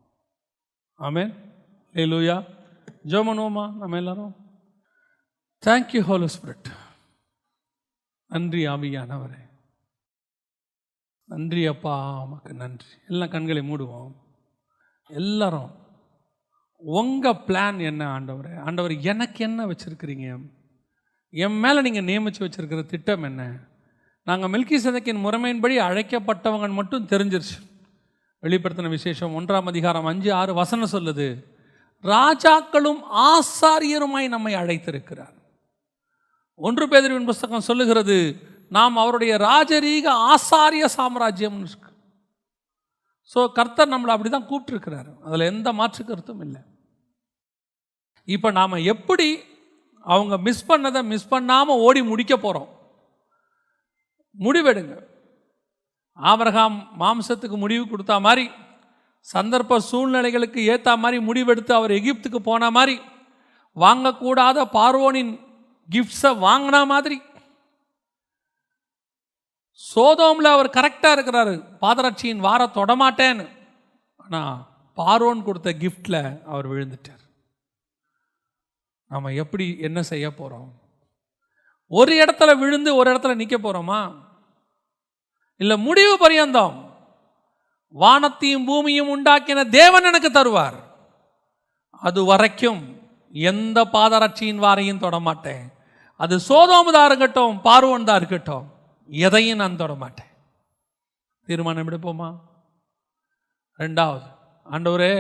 ஆமென். ஹல்லேலூயா. ஜெபம் பண்ணுவோமா நம்ம எல்லாரும்? Thank you Holy Spirit. நன்றி ஆவியானவரே, நன்றி அப்பா, உமக்கு நன்றி. எல்லாம் கண்களை மூடுவோம். எல்லாரும் உங்கள் பிளான் என்ன ஆண்டவரே? ஆண்டவர் எனக்கு என்ன வச்சுருக்கிறீங்க? என் மேலே நீங்கள் நியமித்து வச்சுருக்கிற திட்டம் என்ன? நாங்கள் மெல்கிசேதேக்கின் முறைமையின்படி அழைக்கப்பட்டவங்க மட்டும் தெரிஞ்சிருச்சு. வெளிப்படுத்தின விசேஷம் 1:5-6 சொல்லுது, ராஜாக்களும் ஆசாரியருமாய் நம்மை அழைத்திருக்கிறார். 1 பேதுருவின் புஸ்தகம் சொல்லுகிறது, நாம் அவருடைய ராஜரீக ஆசாரிய சாம்ராஜ்யம். ஸோ கர்த்தர் நம்மளை அப்படி தான் கூப்பிட்டுருக்கிறார், அதில் எந்த மாற்று கருத்தும் இல்லை. இப்போ நாம் எப்படி அவங்க மிஸ் பண்ணதை மிஸ் பண்ணாமல் ஓடி முடிக்க போகிறோம்? முடிவெடுங்க. ஆபிரகாம் மாம்சத்துக்கு முடிவு கொடுத்தா மாதிரி, சந்தர்ப்ப சூழ்நிலைகளுக்கு ஏற்ற மாதிரி முடிவெடுத்து அவர் எகிப்துக்கு போன மாதிரி, வாங்கக்கூடாத பார்வோனின் கிஃப்ட்ஸை வாங்கின மாதிரி, சோதோமில் அவர் கரெக்டாக இருக்கிறாரு, பாதரட்சியின் வார தொடமாட்டேன்னு. ஆனால் பார்வோன் கொடுத்த கிஃப்டில் அவர் விழுந்துட்டார். நாம் எப்படி என்ன செய்ய போகிறோம்? ஒரு இடத்துல விழுந்து ஒரு இடத்துல நிற்க போகிறோமா? இல்லை முடிவு பரியந்தம் வானத்தையும் பூமியும் உண்டாக்கின தேவன் எனக்கு தருவார், அது வரைக்கும் எந்த பாதரட்சியின் வாரையும் தொடமாட்டேன். அது சோதோமுதான் இருக்கட்டும், பார்வோன் தான் இருக்கட்டும், எதையும் நான் தொடமாட்டேன். தீர்மானம் எடுப்போமா? 2வது, ஆண்டவரே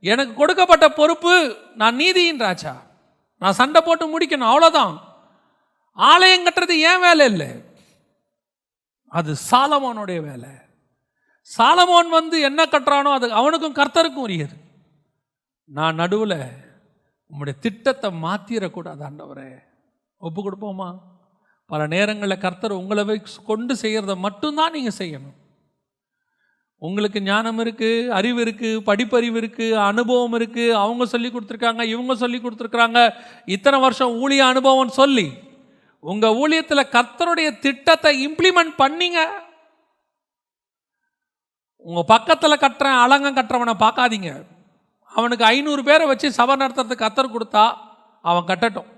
எனக்கு கொடுக்கப்பட்ட பொறுப்பு, நான் நீதியின் ராஜா, நான் சண்டை போட்டு முடிக்கணும், அவ்வளோதான். ஆலயம் கட்டுறது ஏன் வேலை இல்லை, அது சாலமோனுடைய வேலை. சாலமோன் என்ன கட்டுறானோ அது அவனுக்கும் கர்த்தருக்கும் உரியது. நான் நடுவில் உங்களுடைய திட்டத்தை மாற்றிடக்கூடாது ஆண்டவரே. ஒப்பு கொடுப்போமா? பல நேரங்களில் கர்த்தர் உங்களை கொண்டு செய்கிறத மட்டும்தான் நீங்கள் செய்யணும். உங்களுக்கு ஞானம் இருக்குது, அறிவு இருக்குது, படிப்பறிவு இருக்குது, அனுபவம் இருக்குது, அவங்க சொல்லி கொடுத்துருக்காங்க, இவங்க சொல்லி கொடுத்துருக்குறாங்க, இத்தனை வருஷம் ஊழிய அனுபவம் சொல்லி உங்கள் ஊழியத்தில் கர்த்தருடைய திட்டத்தை இம்ப்ளிமெண்ட் பண்ணிங்க. உங்கள் பக்கத்தில் கட்டுறேன் அலங்கம் கட்டுறவனை பார்க்காதீங்க. அவனுக்கு 500 பேரை வச்சு சபை நடத்துறதுக்கு கர்த்தர் கொடுத்தா அவன் கட்டட்டும்.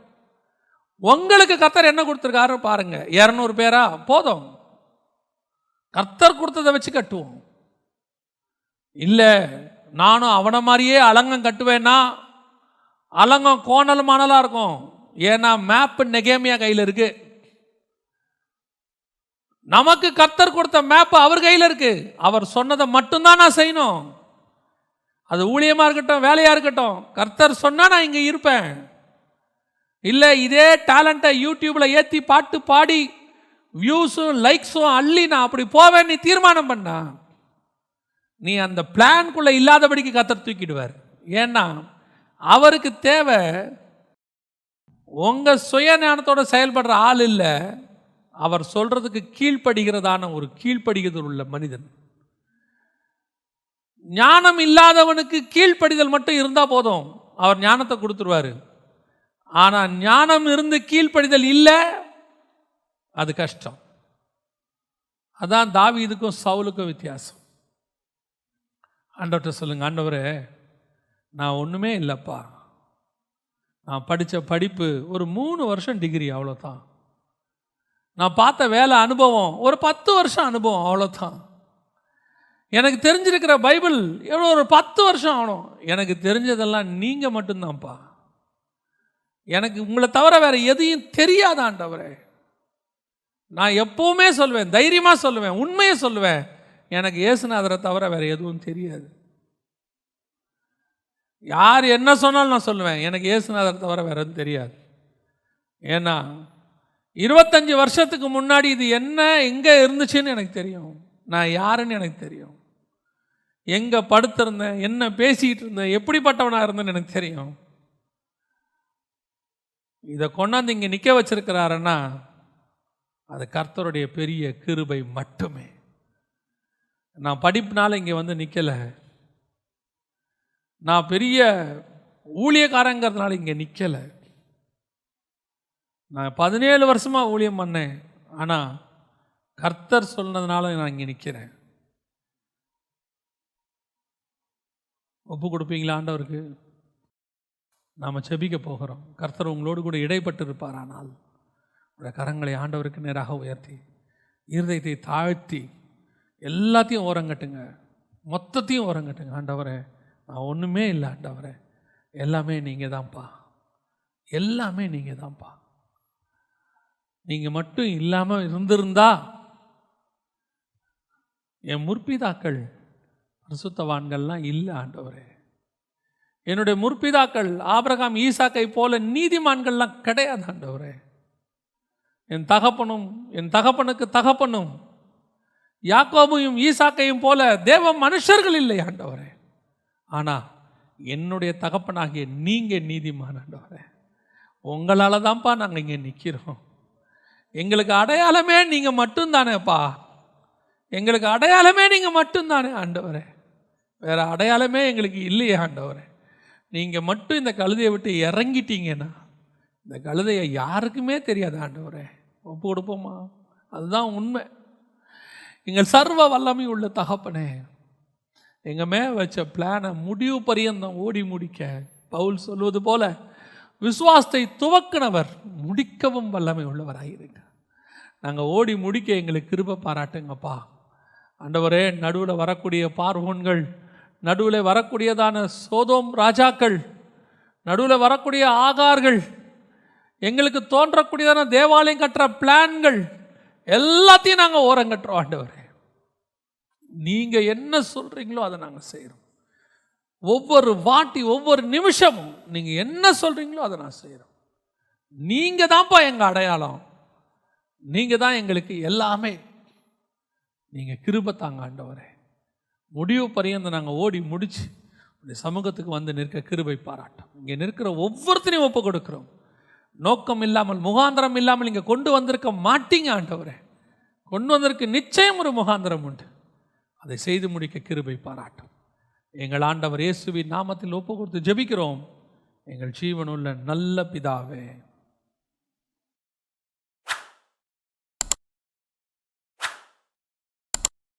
உங்களுக்கு கர்த்தர் என்ன கொடுத்துருக்காரு பாருங்க. 200 பேரா போதும், கர்த்தர் கொடுத்ததை வச்சு கட்டுவோம். இல்லை நானும் அவனை மாதிரியே அலங்கம் கட்டுவேன்னா அலங்கம் கோணல் மணலாக இருக்கும். ஏன்னா மேப்பு நெகேமியா கையில் இருக்கு. நமக்கு கர்த்தர் கொடுத்த மேப்பு அவர் கையில் இருக்கு. அவர் சொன்னதை மட்டும்தான் நான் செய்யணும். அது ஊழியமாக இருக்கட்டும், வேலையாக இருக்கட்டும், கர்த்தர் சொன்னால் நான் இங்கே இருப்பேன். இல்லை இதே டேலண்ட்டை யூடியூப்பில் ஏற்றி பாட்டு பாடி வியூஸும் லைக்ஸும் அள்ளி நான் அப்படி போவேன் நீ தீர்மானம் பண்ணா, நீ அந்த பிளான்குள்ளே இல்லாதபடிக்கு கர்த்தர் தூக்கிடுவார். ஏன்னா அவருக்கு தேவை உங்கள் சுயஞானத்தோட செயல்படுற ஆள் இல்லை, அவர் சொல்கிறதுக்கு கீழ்ப்படுகிறதான ஒரு கீழ்ப்படுகிறது உள்ள மனிதன். ஞானம் இல்லாதவனுக்கு கீழ்ப்படிதல் மட்டும் இருந்தால் போதும், அவர் ஞானத்தை கொடுத்துருவார். ஆனால் ஞானம் இருந்து கீழ்ப்படிதல் இல்லை, அது கஷ்டம். அதான் தாவீதுக்கும் சவுலுக்கும் வித்தியாசம். ஆண்டவர்கிட்ட சொல்லுங்க, ஆண்டவரே நான் ஒன்றுமே இல்லைப்பா, நான் படித்த படிப்பு ஒரு 3 வருஷம் டிகிரி, அவ்வளோதான். நான் பார்த்த வேலை அனுபவம் ஒரு 10 வருஷம் அனுபவம், அவ்வளோதான். எனக்கு தெரிஞ்சிருக்கிற பைபிள் எவ்வளோ ஒரு 10 வருஷம் ஆகணும். எனக்கு தெரிஞ்சதெல்லாம் நீங்கள் மட்டும்தான்ப்பா, எனக்கு உங்களை தவிர வேறு எதையும் தெரியாத ஆண்டவரே. நான் எப்போவுமே சொல்வேன், தைரியமாக சொல்லுவேன், உண்மையை சொல்லுவேன், எனக்கு இயேசுநாதரை தவிர வேறு எதுவும் தெரியாது. யார் என்ன சொன்னாலும் நான் சொல்லுவேன், எனக்கு இயேசுநாதர் தவிர வேற எதுவும் தெரியாது. ஏன்னா 25 வருஷத்துக்கு முன்னாடி இது என்ன எங்கே இருந்துச்சுன்னு எனக்கு தெரியும். நான் யாருன்னு எனக்கு தெரியும். எங்கே படுத்திருந்தேன், என்ன பேசிக்கிட்டு இருந்தேன், எப்படிப்பட்டவனாக இருந்தேன்னு எனக்கு தெரியும். இதை கொண்டாந்து இங்கே நிற்க வச்சிருக்கிறாருன்னா அது கர்த்தருடைய பெரிய கிருபை மட்டுமே. நான் படிப்புனால இங்கே வந்து நிற்கலை, நான் பெரிய ஊழியக்காரங்கிறதுனால இங்கே நிற்கலை. நான் 17 வருஷமாக ஊழியம் பண்ணேன், ஆனால் கர்த்தர் சொன்னதுனால நான் இங்கே நிற்கிறேன். ஒப்பு கொடுப்பீங்களா ஆண்டவருக்கு? நாம் செபிக்க போகிறோம். கர்த்தர் உங்களோடு கூட இடைப்பட்டு இருப்பார். ஆனால் உடைய கரங்களை ஆண்டவருக்கு நேராக உயர்த்தி இருதயத்தை தாழ்த்தி எல்லாத்தையும் ஓரங்கட்டுங்க, மொத்தத்தையும் ஓரங்கட்டுங்க. ஆண்டவரே, நான் ஒன்றுமே இல்லை ஆண்டவரே, எல்லாமே நீங்கள் தான்ப்பா, எல்லாமே நீங்கள் தான்ப்பா. நீங்கள் மட்டும் இல்லாமல் இருந்திருந்தா என் முற்பிதாக்கள் பரிசுத்தவான்கள்லாம் இல்லை ஆண்டவரே. என்னுடைய முற்பிதாக்கள் ஆபிரகாம் ஈசாக்கை போல நீதிமான்கள்லாம் கிடையாது ஆண்டவரே. என் தகப்பனும் என் தகப்பனுக்கு தகப்பனும் யாக்கோபையும் ஈசாக்கையும் போல தேவ மனுஷர்கள் இல்லை ஆண்டவரே. ஆனால் என்னுடைய தகப்பனாகிய நீங்கள் நீதிமான் ஆண்டவரே. உங்களால் தான்ப்பா நாங்கள் இங்கே நிற்கிறோம். எங்களுக்கு அடையாளமே நீங்கள் மட்டும்தானேப்பா, எங்களுக்கு அடையாளமே நீங்கள் மட்டும்தானே ஆண்டவரே. வேறு அடையாளமே எங்களுக்கு இல்லையே ஆண்டவரே. நீங்கள் மட்டும் இந்த கழுதையை விட்டு இறங்கிட்டீங்கன்னா இந்த கழுதையை யாருக்குமே தெரியாது ஆண்டவரே. ஒப்பு கொடுப்போமா? அதுதான் உண்மை. எங்கள் சர்வ வல்லமை உள்ள தகப்பனே, எங்கள் மேலே வச்ச பிளானை முடிவு பரியந்தம் ஓடி முடிக்க பவுல் சொல்வது போல விசுவாசத்தை துவக்கினவர் முடிக்கவும் வல்லமை உள்ளவராயிருங்க. நாங்கள் ஓடி முடிக்க எங்களுக்கு கிருபை பாராட்டுங்கப்பா ஆண்டவரே. நடுவில் வரக்கூடிய பார்வோன்கள், நடுவில் வரக்கூடியதான சோதோம் ராஜாக்கள், நடுவில் வரக்கூடிய ஆகார்கள், எங்களுக்கு தோன்றக்கூடியதான தேவாலயம் கட்டுற பிளான்கள் எல்லாத்தையும் நாங்கள் ஓரங்கட்டுறோம் ஆண்டவரே. நீங்கள் என்ன சொல்கிறீங்களோ அதை நாங்கள் செய்கிறோம். ஒவ்வொரு வாட்டி ஒவ்வொரு நிமிஷமும் நீங்கள் என்ன சொல்கிறீங்களோ அதை நான் செய்கிறோம். நீங்கள் தான்ப்பா எங்கள் அடையாளம், நீங்கள் தான் எங்களுக்கு எல்லாமே. நீங்கள் கிருபை தாங்க ஆண்டவரே. முடிவு பரியந்த நாங்கள் ஓடி முடிச்சு உடைய சமூகத்துக்கு வந்து நிற்க கிருபை பாராட்டும். இங்கே நிற்கிற ஒவ்வொருத்தரையும் ஒப்பு கொடுக்குறோம். நோக்கம் இல்லாமல் முகாந்திரம் இல்லாமல் இங்கே கொண்டு வந்திருக்க மாட்டீங்க ஆண்டவரே. கொண்டு வந்திருக்க நிச்சயம் ஒரு முகாந்திரம் உண்டு. அதை செய்து முடிக்க கிருபை பாராட்டும். எங்கள் ஆண்டவர் இயேசுவின் நாமத்தில் ஒப்பு கொடுத்து ஜெபிக்கிறோம் எங்கள் ஜீவனுள்ள நல்ல பிதாவே.